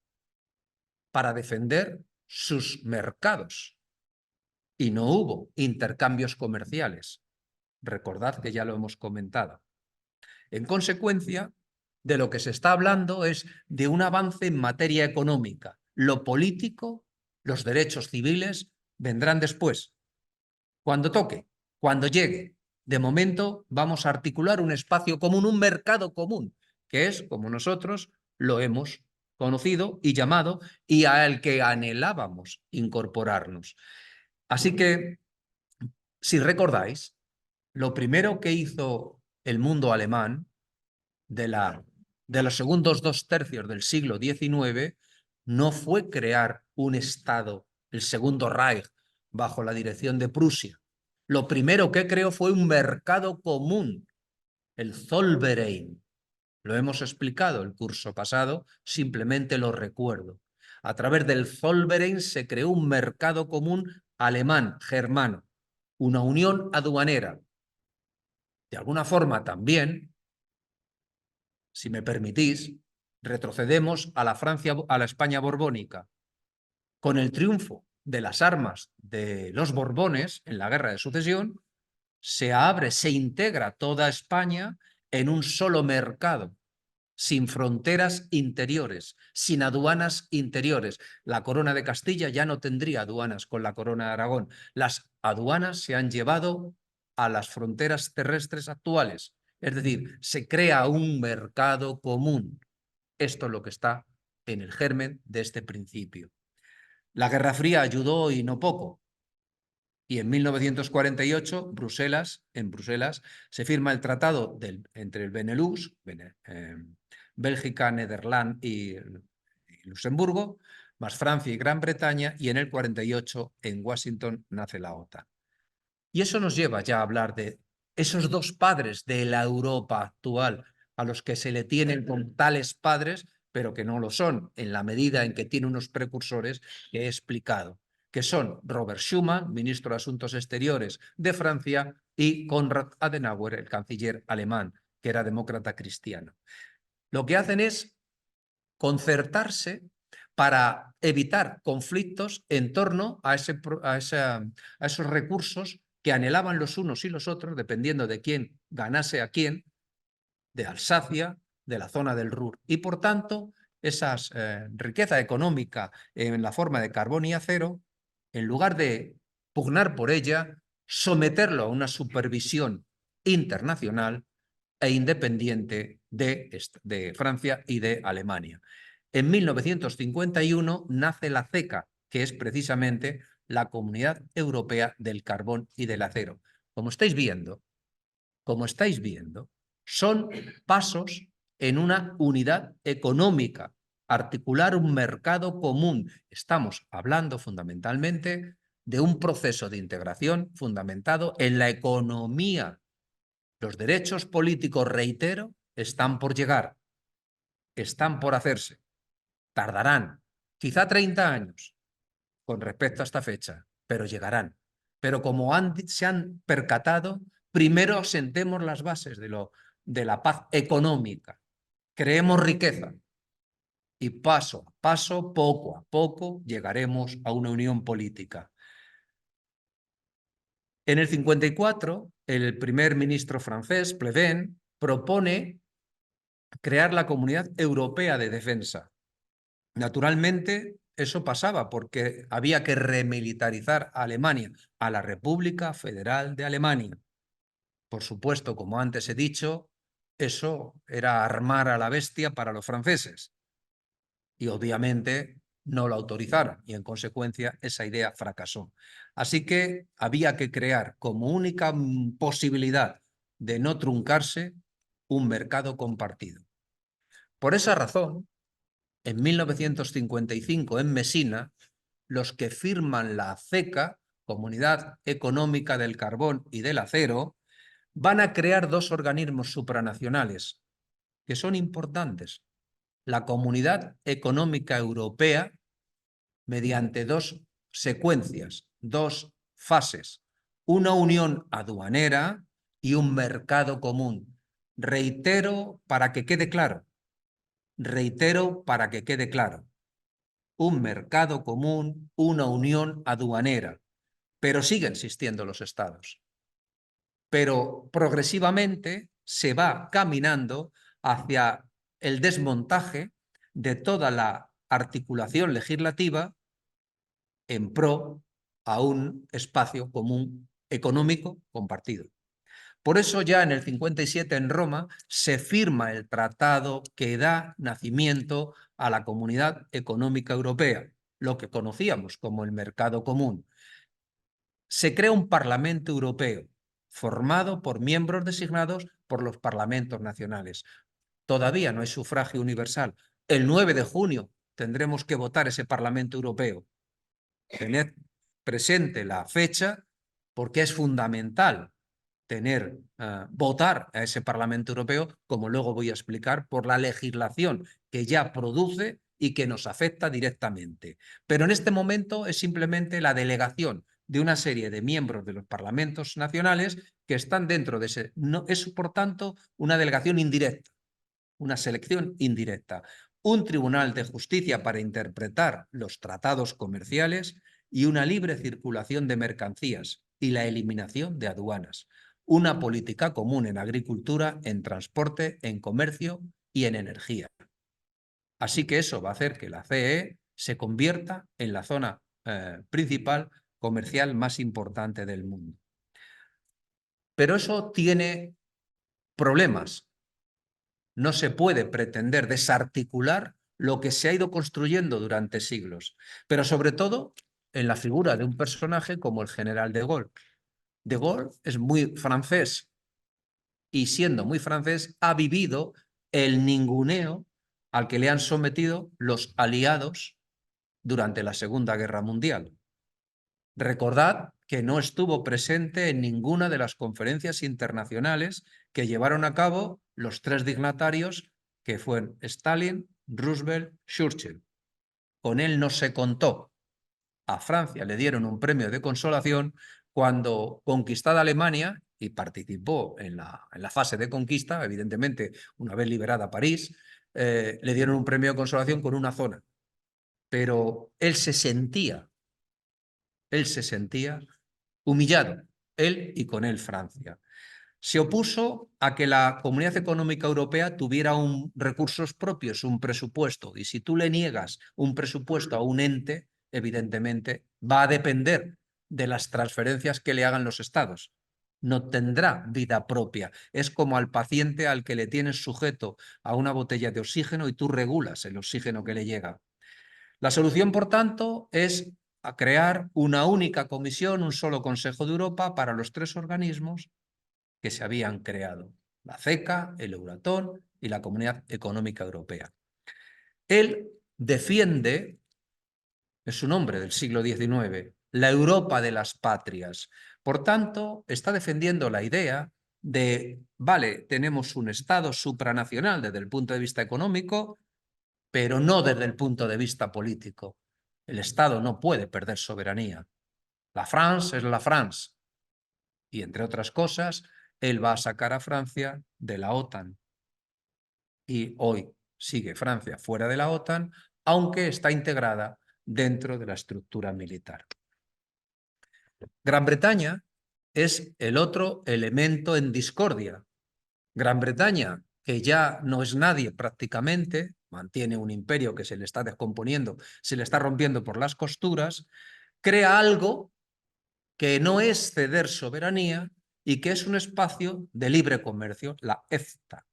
para defender sus mercados y no hubo intercambios comerciales. Recordad que ya lo hemos comentado. En consecuencia, de lo que se está hablando es de un avance en materia económica. Lo político, los derechos civiles, vendrán después. Cuando toque, cuando llegue. De momento vamos a articular un espacio común, un mercado común, que es como nosotros lo hemos conocido y llamado y al que anhelábamos incorporarnos. Así que, si recordáis, lo primero que hizo el mundo alemán de los segundos 2/3 del siglo XIX no fue crear un Estado, el Segundo Reich, bajo la dirección de Prusia. Lo primero que creó fue un mercado común, el Zollverein. Lo hemos explicado el curso pasado, simplemente lo recuerdo. A través del Zollverein se creó un mercado común alemán, germano, una unión aduanera. De alguna forma también, si me permitís, retrocedemos a la España borbónica. Con el triunfo de las armas de los Borbones en la Guerra de Sucesión, se integra toda España en un solo mercado. sin fronteras interiores, sin aduanas interiores. La Corona de Castilla ya no tendría aduanas con la Corona de Aragón. Las aduanas se han llevado a las fronteras terrestres actuales. Es decir, se crea un mercado común. Esto es lo que está en el germen de este principio. La Guerra Fría ayudó y no poco. Y en 1948, en Bruselas, se firma el tratado entre el Benelux, Bélgica, Nederland y Luxemburgo, más Francia y Gran Bretaña, y en el 48 en Washington nace la OTAN. Y eso nos lleva ya a hablar de esos dos padres de la Europa actual, a los que se le tienen como tales padres, pero que no lo son, en la medida en que tiene unos precursores que he explicado, que son Robert Schuman, ministro de Asuntos Exteriores de Francia, y Konrad Adenauer, el canciller alemán, que era demócrata cristiano. Lo que hacen es concertarse para evitar conflictos en torno a esos recursos que anhelaban los unos y los otros, dependiendo de quién ganase a quién, de Alsacia, de la zona del Ruhr. Y por tanto, esa riqueza económica en la forma de carbón y acero, en lugar de pugnar por ella, someterlo a una supervisión internacional e independiente de Francia y de Alemania. En 1951 nace la CECA, que es precisamente la Comunidad Europea del Carbón y del Acero. Como estáis viendo, son pasos en una unidad económica, articular un mercado común. Estamos hablando fundamentalmente de un proceso de integración fundamentado en la economía. Los derechos políticos, reitero, están por llegar, están por hacerse, tardarán quizá 30 años con respecto a esta fecha, pero llegarán. Pero como se han percatado, primero asentemos las bases de la paz económica, creemos riqueza y paso a paso, poco a poco, llegaremos a una unión política. En el 54, el primer ministro francés, Pleven, propone crear la Comunidad Europea de Defensa. Naturalmente, eso pasaba porque había que remilitarizar a Alemania, a la República Federal de Alemania. Por supuesto, como antes he dicho, eso era armar a la bestia para los franceses. Y obviamente no lo autorizaron y en consecuencia esa idea fracasó. Así que había que crear como única posibilidad de no truncarse un mercado compartido. Por esa razón, en 1955 en Mesina, los que firman la CECA, Comunidad Económica del Carbón y del Acero, van a crear dos organismos supranacionales que son importantes. La Comunidad Económica Europea, mediante dos secuencias, dos fases, una unión aduanera y un mercado común. Reitero para que quede claro, un mercado común, una unión aduanera, pero siguen existiendo los estados. Pero progresivamente se va caminando hacia el desmontaje de toda la articulación legislativa en pro a un espacio común económico compartido. Por eso ya en el 57 en Roma se firma el tratado que da nacimiento a la Comunidad Económica Europea, lo que conocíamos como el mercado común. Se crea un Parlamento Europeo formado por miembros designados por los parlamentos nacionales. Todavía no hay sufragio universal. El 9 de junio tendremos que votar ese Parlamento Europeo. Tened presente la fecha porque es fundamental votar a ese Parlamento Europeo, como luego voy a explicar, por la legislación que ya produce y que nos afecta directamente. Pero en este momento es simplemente la delegación de una serie de miembros de los parlamentos nacionales que están dentro de ese. No, es, por tanto, una delegación indirecta, una selección indirecta. Un tribunal de justicia para interpretar los tratados comerciales y una libre circulación de mercancías y la eliminación de aduanas. Una política común en agricultura, en transporte, en comercio y en energía. Así que eso va a hacer que la CE se convierta en la zona principal comercial más importante del mundo. Pero eso tiene problemas. No se puede pretender desarticular lo que se ha ido construyendo durante siglos, pero sobre todo en la figura de un personaje como el general de Gaulle. De Gaulle es muy francés y siendo muy francés ha vivido el ninguneo al que le han sometido los aliados durante la Segunda Guerra Mundial. Recordad que no estuvo presente en ninguna de las conferencias internacionales que llevaron a cabo los tres dignatarios que fueron Stalin, Roosevelt, Churchill. Con él no se contó. A Francia le dieron un premio de consolación cuando, conquistada Alemania, y participó en la fase de conquista, evidentemente una vez liberada París, le dieron un premio de consolación con una zona. Pero él se sentía humillado, él y con él Francia. Se opuso a que la Comunidad Económica Europea tuviera recursos propios, un presupuesto, y si tú le niegas un presupuesto a un ente, evidentemente va a depender de las transferencias que le hagan los estados. No tendrá vida propia. Es como al paciente al que le tienes sujeto a una botella de oxígeno y tú regulas el oxígeno que le llega. La solución, por tanto, es a crear una única comisión, un solo Consejo de Europa para los tres organismos que se habían creado, la CECA, el Euratom y la Comunidad Económica Europea. Él defiende, es un hombre del siglo XIX, la Europa de las patrias. Por tanto, está defendiendo la idea de, vale, tenemos un Estado supranacional desde el punto de vista económico, pero no desde el punto de vista político. El Estado no puede perder soberanía. La France es la France. Y, entre otras cosas, él va a sacar a Francia de la OTAN. Y hoy sigue Francia fuera de la OTAN, aunque está integrada dentro de la estructura militar. Gran Bretaña es el otro elemento en discordia. Gran Bretaña, que ya no es nadie prácticamente, mantiene un imperio que se le está descomponiendo, se le está rompiendo por las costuras, crea algo que no es ceder soberanía y que es un espacio de libre comercio, la EFTA.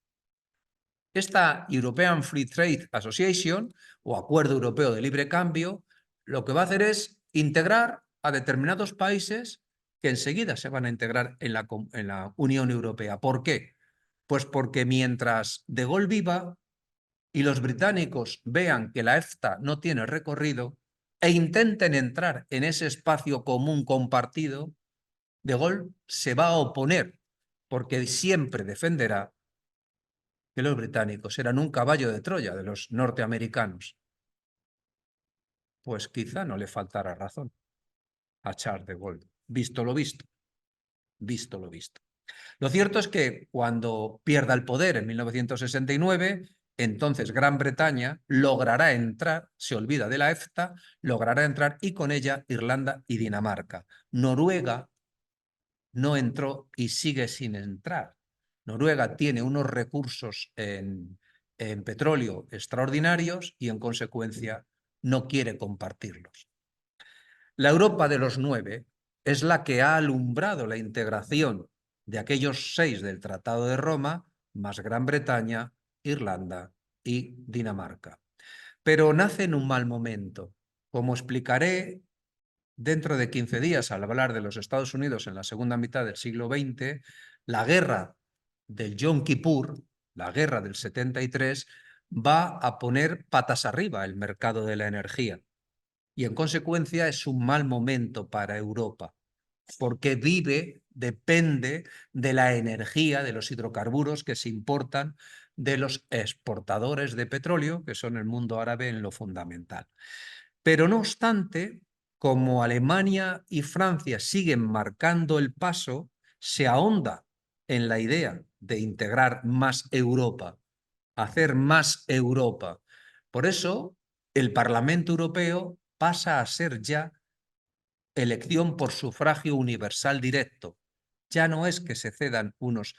Esta European Free Trade Association, o Acuerdo Europeo de Libre Cambio, lo que va a hacer es integrar a determinados países que enseguida se van a integrar en la Unión Europea. ¿Por qué? Pues porque mientras De Gaulle viva y los británicos vean que la EFTA no tiene recorrido e intenten entrar en ese espacio común compartido, De Gaulle se va a oponer porque siempre defenderá que los británicos eran un caballo de Troya de los norteamericanos. Pues quizá no le faltara razón a Charles de Gaulle, visto lo visto, visto lo visto. Lo cierto es que cuando pierda el poder en 1969, entonces Gran Bretaña logrará entrar, se olvida de la EFTA, logrará entrar y con ella Irlanda y Dinamarca. Noruega no entró y sigue sin entrar. Noruega tiene unos recursos en petróleo extraordinarios y en consecuencia no quiere compartirlos. La Europa de los 9 es la que ha alumbrado la integración de aquellos 6 del Tratado de Roma, más Gran Bretaña, Irlanda y Dinamarca. Pero nace en un mal momento. Como explicaré dentro de 15 días al hablar de los Estados Unidos en la segunda mitad del siglo XX, la guerra del Yom Kippur, la guerra del 73, va a poner patas arriba el mercado de la energía. Y en consecuencia es un mal momento para Europa, porque depende de la energía, de los hidrocarburos que se importan de los exportadores de petróleo, que son el mundo árabe en lo fundamental. Pero no obstante, como Alemania y Francia siguen marcando el paso, se ahonda en la idea de integrar más Europa, hacer más Europa. Por eso, el Parlamento Europeo pasa a ser ya elección por sufragio universal directo. Ya no es que se cedan unos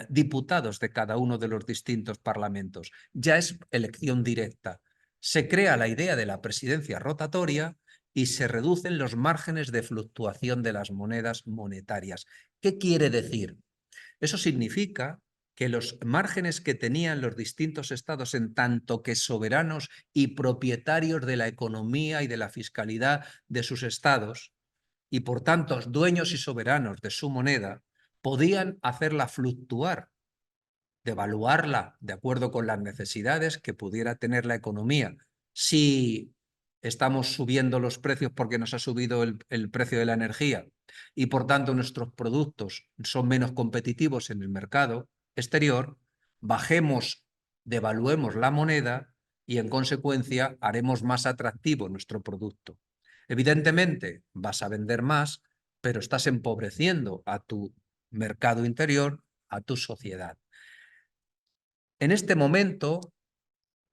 diputados de cada uno de los distintos parlamentos. Ya es elección directa. Se crea la idea de la presidencia rotatoria y se reducen los márgenes de fluctuación de las monedas monetarias. ¿Qué quiere decir? Eso significa que los márgenes que tenían los distintos estados en tanto que soberanos y propietarios de la economía y de la fiscalidad de sus estados, y por tanto dueños y soberanos de su moneda, podían hacerla fluctuar, devaluarla de acuerdo con las necesidades que pudiera tener la economía. Si estamos subiendo los precios porque nos ha subido el precio de la energía y por tanto nuestros productos son menos competitivos en el mercado exterior, bajemos, devaluemos la moneda y en consecuencia haremos más atractivo nuestro producto. Evidentemente vas a vender más, pero estás empobreciendo a tu mercado interior, a tu sociedad. En este momento,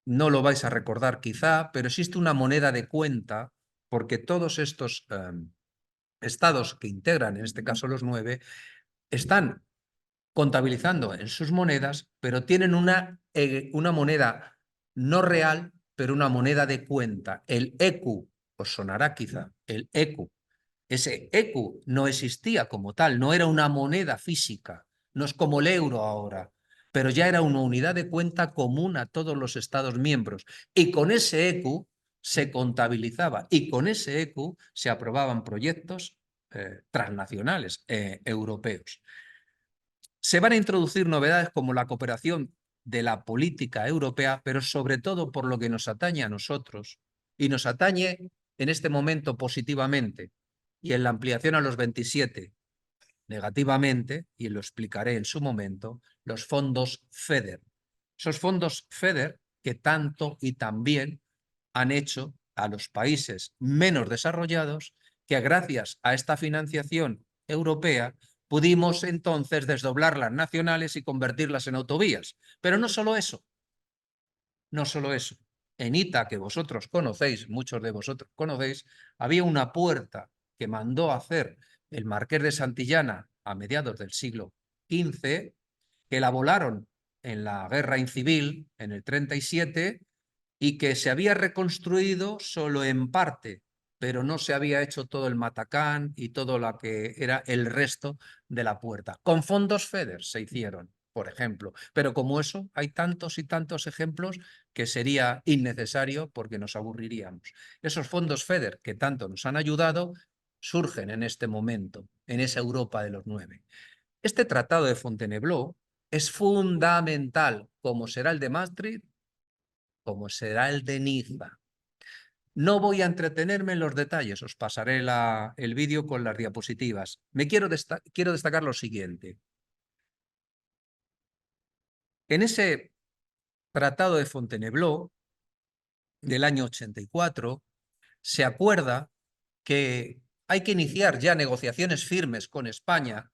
no lo vais a recordar quizá, pero existe una moneda de cuenta porque todos estos estados que integran, en este caso los 9, están contabilizando en sus monedas, pero tienen una moneda no real, pero una moneda de cuenta. El ECU, os sonará quizá, el ECU. Ese ECU no existía como tal, no era una moneda física, no es como el euro ahora, pero ya era una unidad de cuenta común a todos los Estados miembros. Y con ese ECU se contabilizaba y con ese ECU se aprobaban proyectos transnacionales europeos. Se van a introducir novedades como la cooperación de la política europea, pero sobre todo por lo que nos atañe a nosotros y nos atañe en este momento positivamente y en la ampliación a los 27 negativamente, y lo explicaré en su momento, los fondos FEDER. Esos fondos FEDER que tanto y tan bien han hecho a los países menos desarrollados, que gracias a esta financiación europea pudimos entonces desdoblar las nacionales y convertirlas en autovías. Pero no solo eso, no solo eso. En Ita, que vosotros conocéis, muchos de vosotros conocéis, había una puerta que mandó hacer el marqués de Santillana a mediados del siglo XV, que la volaron en la guerra incivil, en el 37, y que se había reconstruido solo en parte, pero no se había hecho todo el matacán y todo lo que era el resto de la puerta. Con fondos FEDER se hicieron, por ejemplo. Pero como eso, hay tantos y tantos ejemplos que sería innecesario porque nos aburriríamos. Esos fondos FEDER que tanto nos han ayudado surgen en este momento, en esa Europa de los 9. Este tratado de Fontainebleau es fundamental, como será el de Maastricht, como será el de Niza. No voy a entretenerme en los detalles, os pasaré el vídeo con las diapositivas. Quiero destacar lo siguiente. En ese Tratado de Fontainebleau del año 84 se acuerda que hay que iniciar ya negociaciones firmes con España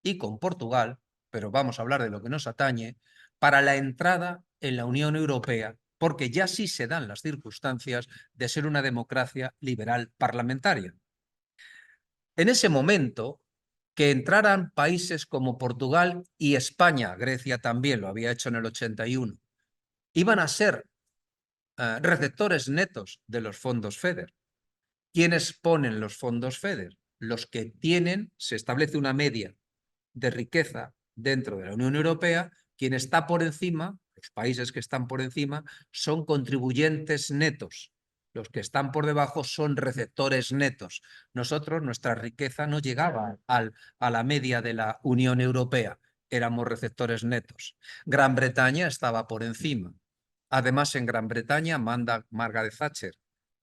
y con Portugal, pero vamos a hablar de lo que nos atañe, para la entrada en la Unión Europea, porque ya sí se dan las circunstancias de ser una democracia liberal parlamentaria. En ese momento, que entraran países como Portugal y España, Grecia también lo había hecho en el 81, iban a ser receptores netos de los fondos FEDER. ¿Quiénes ponen los fondos FEDER? Los que tienen, se establece una media de riqueza dentro de la Unión Europea, quien está por encima, los países que están por encima, son contribuyentes netos. Los que están por debajo son receptores netos. Nosotros, nuestra riqueza no llegaba a la media de la Unión Europea, éramos receptores netos. Gran Bretaña estaba por encima. Además, en Gran Bretaña manda Margaret Thatcher.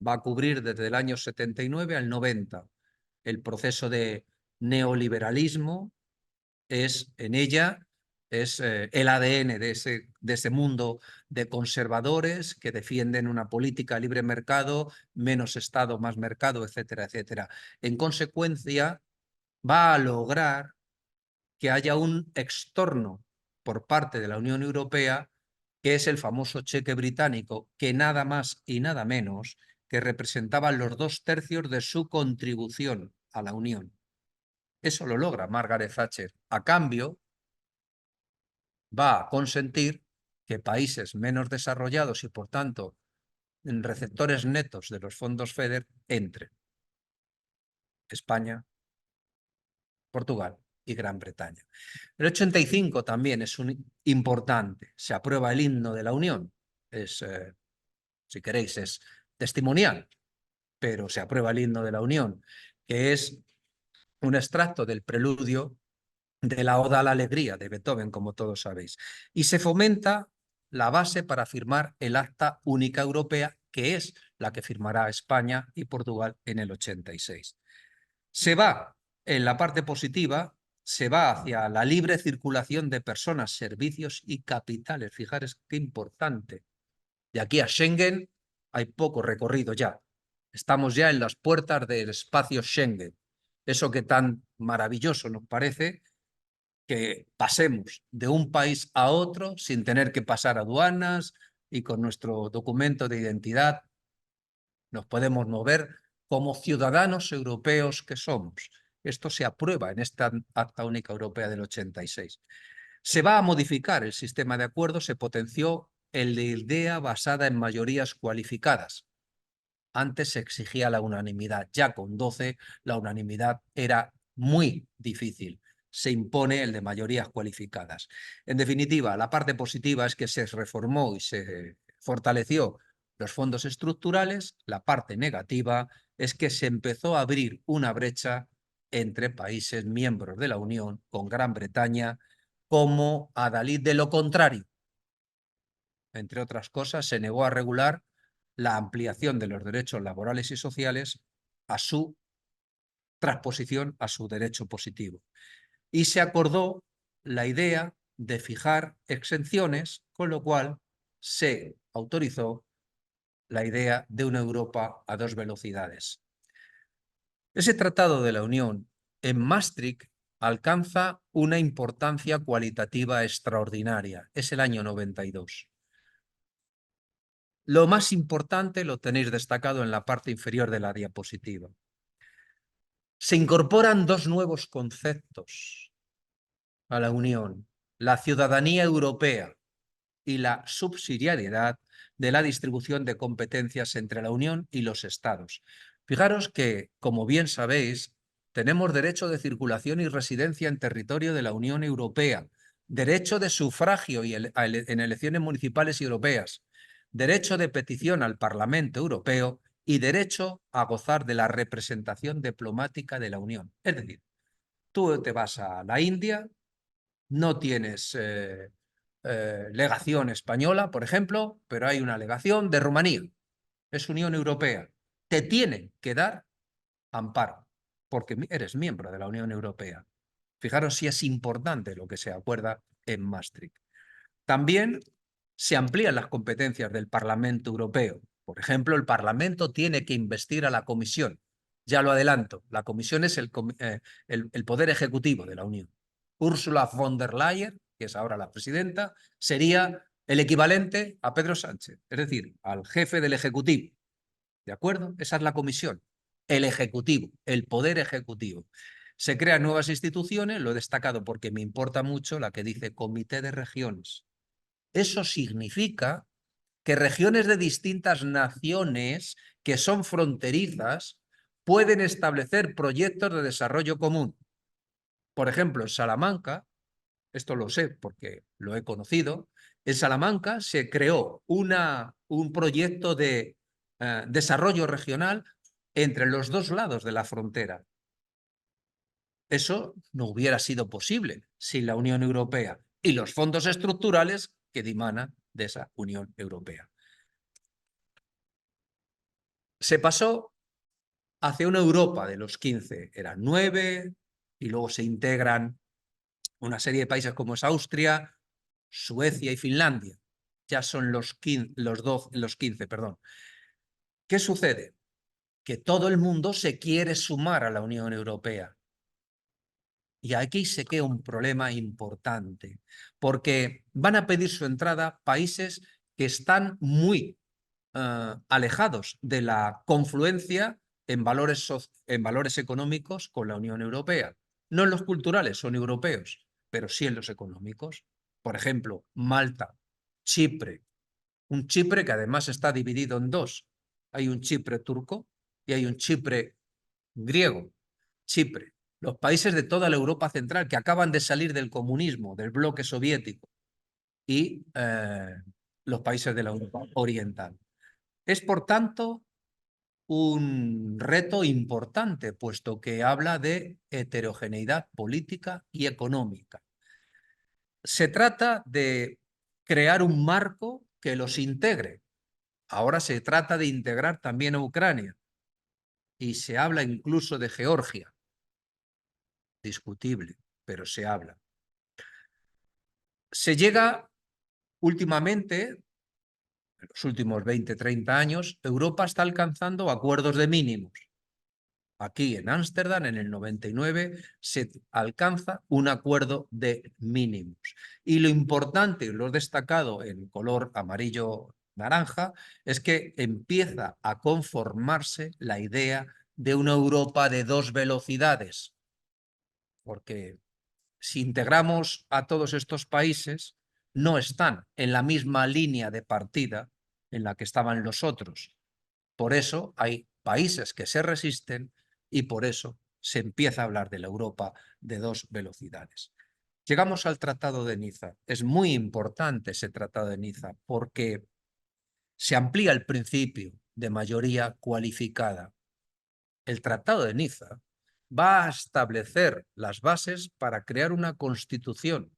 Va a cubrir desde el año 79 al 90 el proceso de neoliberalismo. En ella es el ADN de ese mundo de conservadores que defienden una política libre mercado, menos Estado, más mercado, etcétera, etcétera. En consecuencia, va a lograr que haya un extorno por parte de la Unión Europea, que es el famoso cheque británico, que nada más y nada menos que representaba los 2/3 de su contribución a la Unión. Eso lo logra Margaret Thatcher. A cambio, va a consentir que países menos desarrollados y, por tanto, receptores netos de los fondos FEDER entren. España, Portugal y Gran Bretaña. El 85 también es importante. Se aprueba el himno de la Unión. Es, si queréis, es testimonial, pero se aprueba el himno de la Unión, que es un extracto del preludio de la Oda a la Alegría de Beethoven, como todos sabéis. Y se fomenta la base para firmar el Acta Única Europea, que es la que firmará España y Portugal en el 86. Se va, en la parte positiva, se va hacia la libre circulación de personas, servicios y capitales. Fijaros qué importante. De aquí a Schengen hay poco recorrido ya. Estamos ya en las puertas del espacio Schengen. Eso que tan maravilloso nos parece, que pasemos de un país a otro sin tener que pasar aduanas y con nuestro documento de identidad nos podemos mover como ciudadanos europeos que somos. Esto se aprueba en esta Acta Única Europea del 86. Se va a modificar el sistema de acuerdos, se potenció el de idea basada en mayorías cualificadas. Antes se exigía la unanimidad, ya con 12 la unanimidad era muy difícil. Se impone el de mayorías cualificadas. En definitiva, la parte positiva es que se reformó y se fortaleció los fondos estructurales. La parte negativa es que se empezó a abrir una brecha entre países miembros de la Unión, con Gran Bretaña como adalid de lo contrario. Entre otras cosas, se negó a regular la ampliación de los derechos laborales y sociales a su transposición a su derecho positivo. Y se acordó la idea de fijar exenciones, con lo cual se autorizó la idea de una Europa a dos velocidades. Ese tratado de la Unión en Maastricht alcanza una importancia cualitativa extraordinaria. Es el año 92. Lo más importante lo tenéis destacado en la parte inferior de la diapositiva. Se incorporan dos nuevos conceptos a la Unión: la ciudadanía europea y la subsidiariedad de la distribución de competencias entre la Unión y los Estados. Fijaros que, como bien sabéis, tenemos derecho de circulación y residencia en territorio de la Unión Europea, derecho de sufragio en elecciones municipales y europeas, derecho de petición al Parlamento Europeo y derecho a gozar de la representación diplomática de la Unión. Es decir, tú te vas a la India, no tienes legación española, por ejemplo, pero hay una legación de Rumanía. Es Unión Europea. Te tienen que dar amparo porque eres miembro de la Unión Europea. Fijaros si es importante lo que se acuerda en Maastricht. También se amplían las competencias del Parlamento Europeo. Por ejemplo, el Parlamento tiene que investir a la Comisión. Ya lo adelanto, la Comisión es el poder ejecutivo de la Unión. Ursula von der Leyen, que es ahora la presidenta, sería el equivalente a Pedro Sánchez, es decir, al jefe del Ejecutivo. ¿De acuerdo? Esa es la Comisión, el Ejecutivo, el poder ejecutivo. Se crean nuevas instituciones, lo he destacado porque me importa mucho la que dice Comité de Regiones. Eso significa que regiones de distintas naciones que son fronterizas pueden establecer proyectos de desarrollo común. Por ejemplo, en Salamanca, esto lo sé porque lo he conocido, en Salamanca se creó un proyecto de desarrollo regional entre los dos lados de la frontera. Eso no hubiera sido posible sin la Unión Europea y los fondos estructurales que dimanan de esa Unión Europea. Se pasó hacia una Europa de los 15, eran 9, y luego se integran una serie de países como es Austria, Suecia y Finlandia. Ya son los 15, perdón. ¿Qué sucede? Que todo el mundo se quiere sumar a la Unión Europea. Y aquí se queda un problema importante, porque van a pedir su entrada países que están muy alejados de la confluencia en valores económicos con la Unión Europea. No en los culturales, son europeos, pero sí en los económicos. Por ejemplo, Malta, Chipre, un Chipre que además está dividido en dos. Hay un Chipre turco y hay un Chipre griego. Chipre, los países de toda la Europa central que acaban de salir del comunismo, del bloque soviético, y los países de la Europa oriental. Es, por tanto, un reto importante, puesto que habla de heterogeneidad política y económica. Se trata de crear un marco que los integre. Ahora se trata de integrar también a Ucrania y se habla incluso de Georgia. Discutible, pero se habla. Se llega últimamente, en los últimos 20, 30 años, Europa está alcanzando acuerdos de mínimos. Aquí en Ámsterdam, en el 99, se alcanza un acuerdo de mínimos. Y lo importante, lo he destacado en color amarillo-naranja, es que empieza a conformarse la idea de una Europa de dos velocidades. Porque si integramos a todos estos países, no están en la misma línea de partida en la que estaban los otros. Por eso hay países que se resisten y por eso se empieza a hablar de la Europa de dos velocidades. Llegamos al Tratado de Niza. Es muy importante ese Tratado de Niza porque se amplía el principio de mayoría cualificada. El Tratado de Niza va a establecer las bases para crear una constitución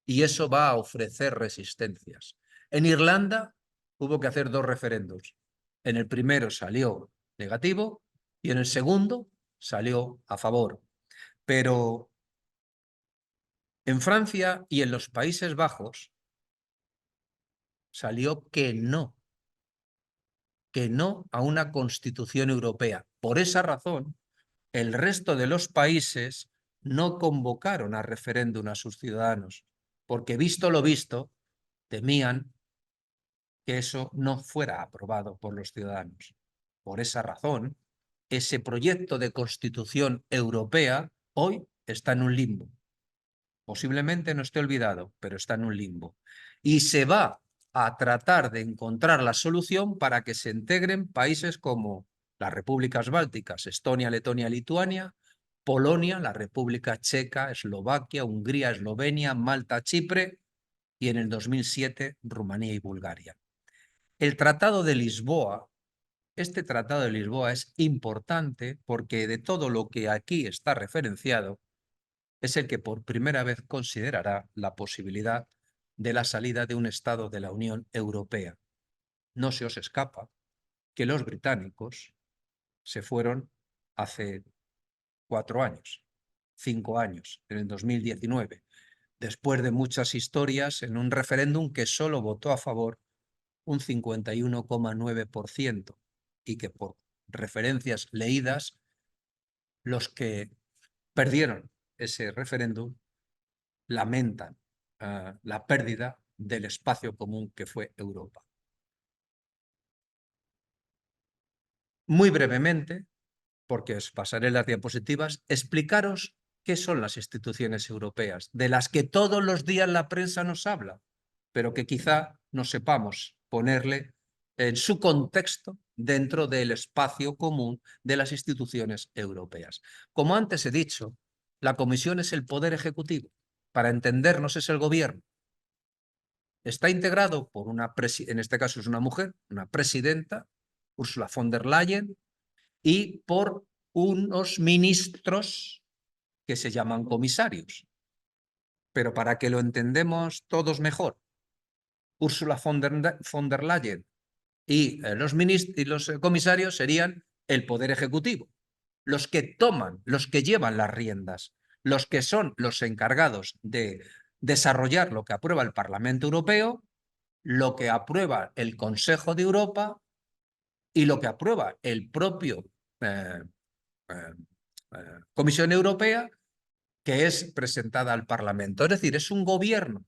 y eso va a ofrecer resistencias. En Irlanda hubo que hacer dos referendos. En el primero salió negativo y en el segundo salió a favor. Pero en Francia y en los Países Bajos salió que no a una constitución europea. Por esa razón, el resto de los países no convocaron a referéndum a sus ciudadanos, porque visto lo visto, temían que eso no fuera aprobado por los ciudadanos. Por esa razón, ese proyecto de constitución europea hoy está en un limbo. Posiblemente no esté olvidado, pero está en un limbo. Y se va a tratar de encontrar la solución para que se integren países como las repúblicas bálticas, Estonia, Letonia, Lituania, Polonia, la República Checa, Eslovaquia, Hungría, Eslovenia, Malta, Chipre y en el 2007 Rumanía y Bulgaria. El Tratado de Lisboa, este Tratado de Lisboa es importante porque de todo lo que aquí está referenciado, es el que por primera vez considerará la posibilidad de la salida de un Estado de la Unión Europea. No se os escapa que los británicos se fueron hace 4 años, 5 años, en el 2019, después de muchas historias en un referéndum que solo votó a favor un 51,9% y que por referencias leídas, los que perdieron ese referéndum lamentan la pérdida del espacio común que fue Europa. Muy brevemente, porque os pasaré las diapositivas, explicaros qué son las instituciones europeas, de las que todos los días la prensa nos habla, pero que quizá no sepamos ponerle en su contexto dentro del espacio común de las instituciones europeas. Como antes he dicho, la Comisión es el poder ejecutivo. Para entendernos, es el gobierno. Está integrado por en este caso es una mujer, una presidenta, Ursula von der Leyen, y por unos ministros que se llaman comisarios. Pero para que lo entendemos todos mejor, Ursula von der Leyen y los comisarios serían el poder ejecutivo, los que toman, los que llevan las riendas, los que son los encargados de desarrollar lo que aprueba el Parlamento Europeo, lo que aprueba el Consejo de Europa y lo que aprueba el propio eh, Comisión Europea, que es presentada al Parlamento. Es decir, es un gobierno.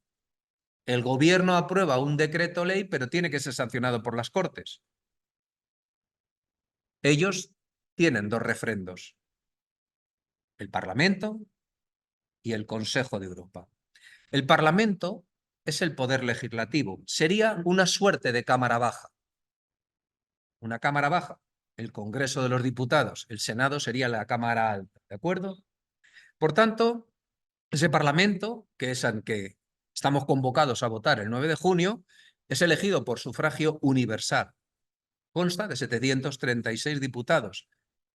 El gobierno aprueba un decreto ley, pero tiene que ser sancionado por las Cortes. Ellos tienen dos refrendos, el Parlamento y el Consejo de Europa. El Parlamento es el poder legislativo. Sería una suerte de cámara baja. Una cámara baja, el Congreso de los Diputados, el Senado sería la cámara alta, ¿de acuerdo? Por tanto, ese Parlamento, que es al que estamos convocados a votar el 9 de junio, es elegido por sufragio universal. Consta de 736 diputados,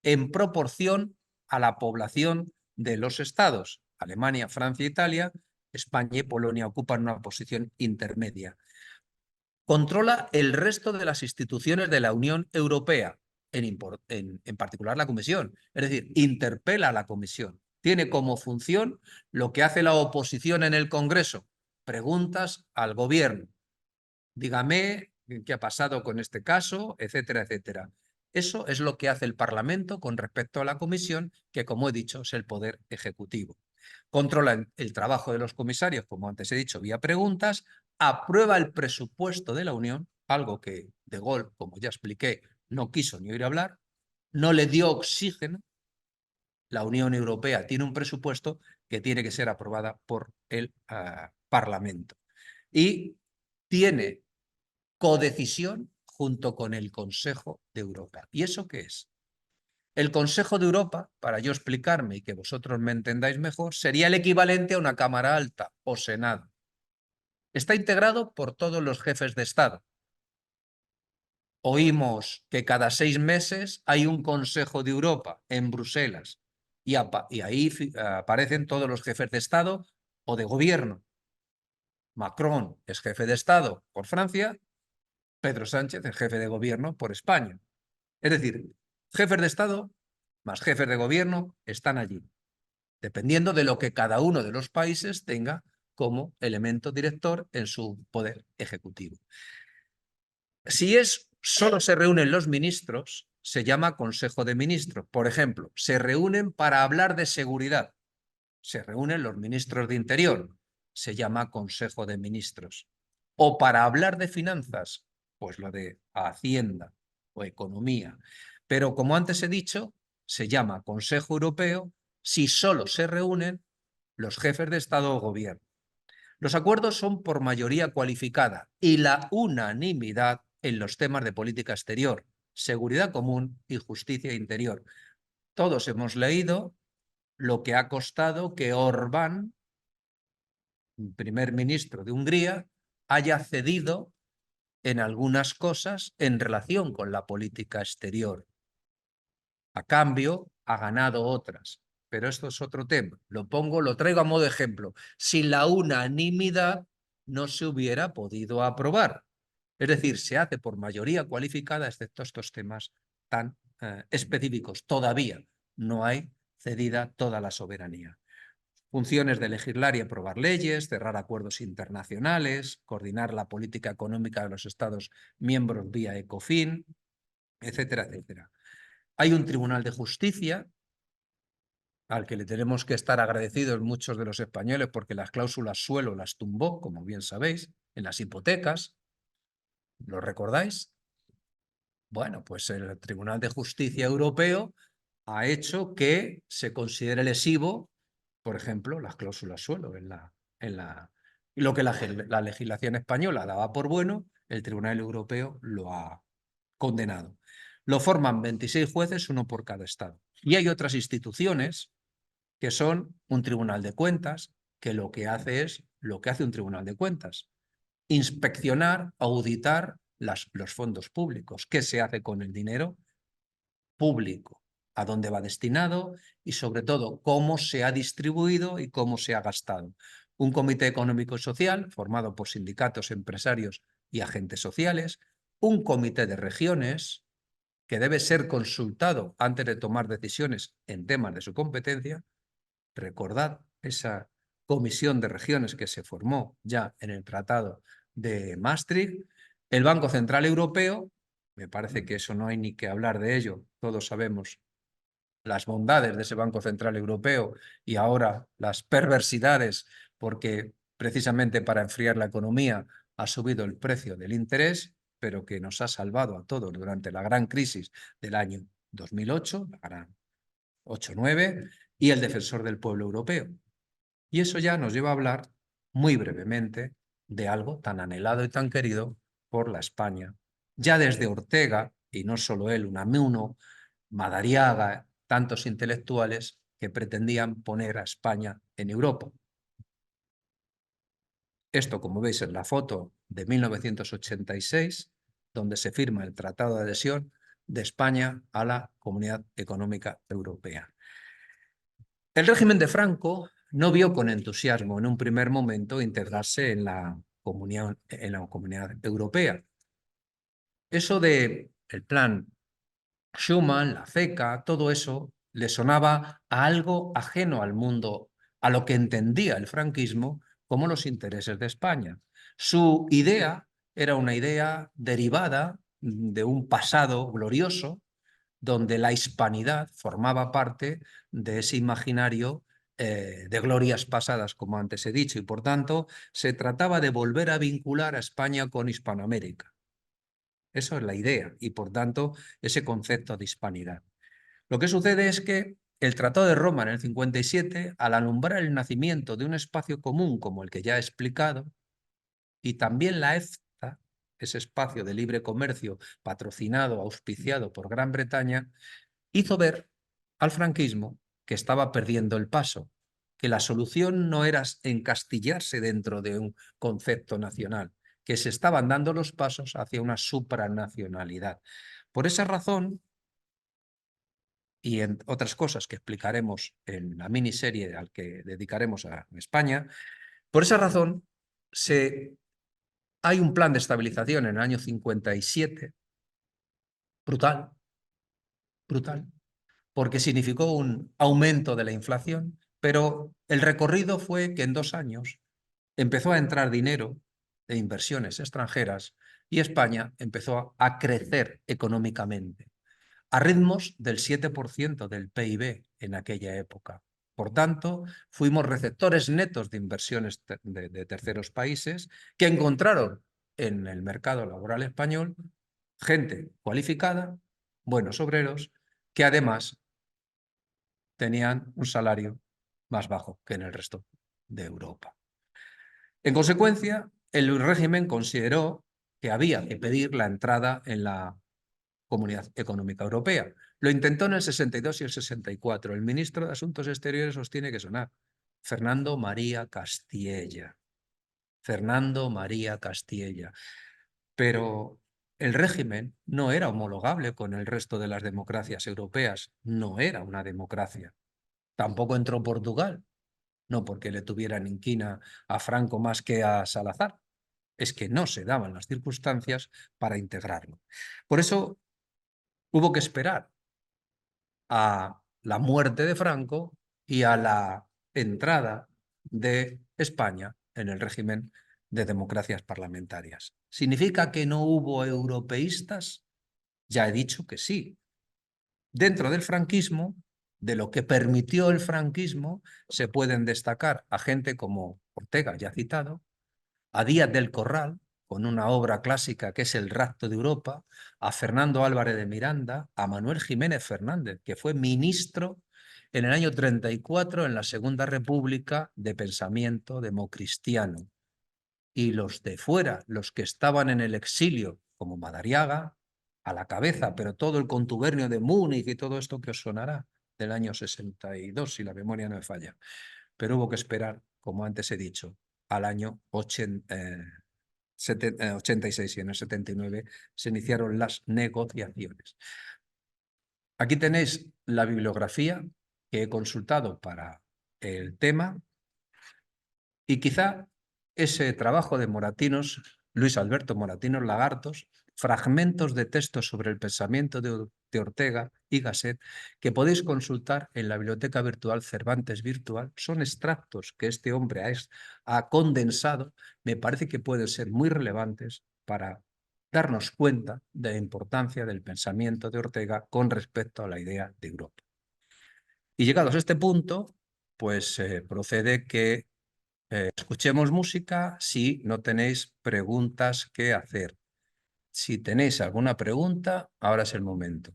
en proporción a la población de los estados. Alemania, Francia, Italia, España y Polonia ocupan una posición intermedia. Controla el resto de las instituciones de la Unión Europea, en particular la Comisión. Es decir, interpela a la Comisión. Tiene como función lo que hace la oposición en el Congreso, preguntas al gobierno. Dígame qué ha pasado con este caso, etcétera, etcétera. Eso es lo que hace el Parlamento con respecto a la Comisión, que, como he dicho, es el poder ejecutivo. Controla el trabajo de los comisarios, como antes he dicho, vía preguntas, aprueba el presupuesto de la Unión, algo que De Gaulle, como ya expliqué, no quiso ni oír hablar, no le dio oxígeno. La Unión Europea tiene un presupuesto que tiene que ser aprobada por el Parlamento. Y tiene codecisión junto con el Consejo de Europa. ¿Y eso qué es? El Consejo de Europa, para yo explicarme y que vosotros me entendáis mejor, sería el equivalente a una Cámara Alta o Senado. Está integrado por todos los jefes de Estado. Oímos que cada 6 meses hay un Consejo de Europa en Bruselas y ahí aparecen todos los jefes de Estado o de gobierno. Macron es jefe de Estado por Francia, Pedro Sánchez es jefe de gobierno por España. Es decir, jefes de Estado más jefes de gobierno están allí, dependiendo de lo que cada uno de los países tenga como elemento director en su poder ejecutivo. Si solo se reúnen los ministros, se llama Consejo de Ministros. Por ejemplo, se reúnen para hablar de seguridad. Se reúnen los ministros de Interior. Se llama Consejo de Ministros. O para hablar de finanzas, pues lo de Hacienda o Economía. Pero como antes he dicho, se llama Consejo Europeo si solo se reúnen los jefes de Estado o Gobierno. Los acuerdos son por mayoría cualificada y la unanimidad en los temas de política exterior, seguridad común y justicia interior. Todos hemos leído lo que ha costado que Orbán, primer ministro de Hungría, haya cedido en algunas cosas en relación con la política exterior. A cambio, ha ganado otras. Pero esto es otro tema. Lo traigo a modo de ejemplo. Sin la unanimidad no se hubiera podido aprobar. Es decir, se hace por mayoría cualificada, excepto estos temas tan específicos. Todavía no hay cedida toda la soberanía. Funciones de legislar y aprobar leyes, cerrar acuerdos internacionales, coordinar la política económica de los Estados miembros vía ECOFIN, etcétera, etcétera. Hay un Tribunal de Justicia al que le tenemos que estar agradecidos muchos de los españoles porque las cláusulas suelo las tumbó, como bien sabéis, en las hipotecas. ¿Lo recordáis? Bueno, pues el Tribunal de Justicia Europeo ha hecho que se considere lesivo, por ejemplo, las cláusulas suelo lo que la legislación española daba por bueno, el Tribunal Europeo lo ha condenado. Lo forman 26 jueces, uno por cada estado. Y hay otras instituciones que son un tribunal de cuentas, que lo que hace es lo que hace un tribunal de cuentas: inspeccionar, auditar los fondos públicos. ¿Qué se hace con el dinero público? ¿A dónde va destinado? Y sobre todo, cómo se ha distribuido y cómo se ha gastado. Un comité económico y social formado por sindicatos, empresarios y agentes sociales. Un comité de regiones que debe ser consultado antes de tomar decisiones en temas de su competencia. Recordad esa comisión de regiones que se formó ya en el Tratado de Maastricht. El Banco Central Europeo, me parece que eso no hay ni que hablar de ello, todos sabemos las bondades de ese Banco Central Europeo y ahora las perversidades, porque precisamente para enfriar la economía ha subido el precio del interés, pero que nos ha salvado a todos durante la gran crisis del año 2008, la gran 8-9, y el Defensor del Pueblo Europeo. Y eso ya nos lleva a hablar muy brevemente de algo tan anhelado y tan querido por la España. Ya desde Ortega, y no solo él, Unamuno, Madariaga, tantos intelectuales que pretendían poner a España en Europa. Esto, como veis en la foto de 1986, donde se firma el Tratado de Adhesión de España a la Comunidad Económica Europea. El régimen de Franco no vio con entusiasmo en un primer momento integrarse en la Comunidad Europea. Eso de el plan Schuman, la CECA, todo eso le sonaba a algo ajeno al mundo, a lo que entendía el franquismo como los intereses de España. Su idea era una idea derivada de un pasado glorioso donde la hispanidad formaba parte de ese imaginario de glorias pasadas, como antes he dicho, y por tanto se trataba de volver a vincular a España con Hispanoamérica. Eso es la idea y por tanto ese concepto de hispanidad. Lo que sucede es que el Tratado de Roma en el 57, al alumbrar el nacimiento de un espacio común como el que ya he explicado, y también la EFTA, ese espacio de libre comercio patrocinado, auspiciado por Gran Bretaña, hizo ver al franquismo que estaba perdiendo el paso, que la solución no era encastillarse dentro de un concepto nacional, que se estaban dando los pasos hacia una supranacionalidad. Por esa razón, y en otras cosas que explicaremos en la miniserie al que dedicaremos a España, por esa razón hay un plan de estabilización en el año 57, brutal, brutal, porque significó un aumento de la inflación, pero el recorrido fue que en 2 años empezó a entrar dinero de inversiones extranjeras y España empezó a crecer económicamente a ritmos del 7% del PIB en aquella época. Por tanto, fuimos receptores netos de inversiones de terceros países que encontraron en el mercado laboral español gente cualificada, buenos obreros, que además tenían un salario más bajo que en el resto de Europa. En consecuencia, el régimen consideró que había que pedir la entrada en la Comunidad Económica Europea. Lo intentó en el 62 y el 64. El ministro de Asuntos Exteriores os tiene que sonar. Fernando María Castiella. Fernando María Castiella. Pero el régimen no era homologable con el resto de las democracias europeas. No era una democracia. Tampoco entró Portugal. No porque le tuvieran inquina a Franco más que a Salazar. Es que no se daban las circunstancias para integrarlo. Por eso hubo que esperar a la muerte de Franco y a la entrada de España en el régimen de democracias parlamentarias. ¿Significa que no hubo europeístas? Ya he dicho que sí. Dentro del franquismo, de lo que permitió el franquismo, se pueden destacar a gente como Ortega, ya citado, a Díaz del Corral, con una obra clásica que es El rapto de Europa, a Fernando Álvarez de Miranda, a Manuel Jiménez Fernández, que fue ministro en el año 34 en la Segunda República de pensamiento democristiano. Y los de fuera, los que estaban en el exilio, como Madariaga, a la cabeza, pero todo el contubernio de Múnich y todo esto que os sonará del año 62, si la memoria no me falla. Pero hubo que esperar, como antes he dicho, al año 86 y en el 79 se iniciaron las negociaciones. Aquí tenéis la bibliografía que he consultado para el tema y quizá ese trabajo de Moratinos, Luis Alberto Moratinos Lagartos, fragmentos de textos sobre el pensamiento de Ortega y Gasset que podéis consultar en la biblioteca virtual Cervantes Virtual. Son extractos que este hombre ha condensado. Me parece que pueden ser muy relevantes para darnos cuenta de la importancia del pensamiento de Ortega con respecto a la idea de Europa. Y llegados a este punto, pues procede que escuchemos música si no tenéis preguntas que hacer. Si tenéis alguna pregunta, ahora es el momento.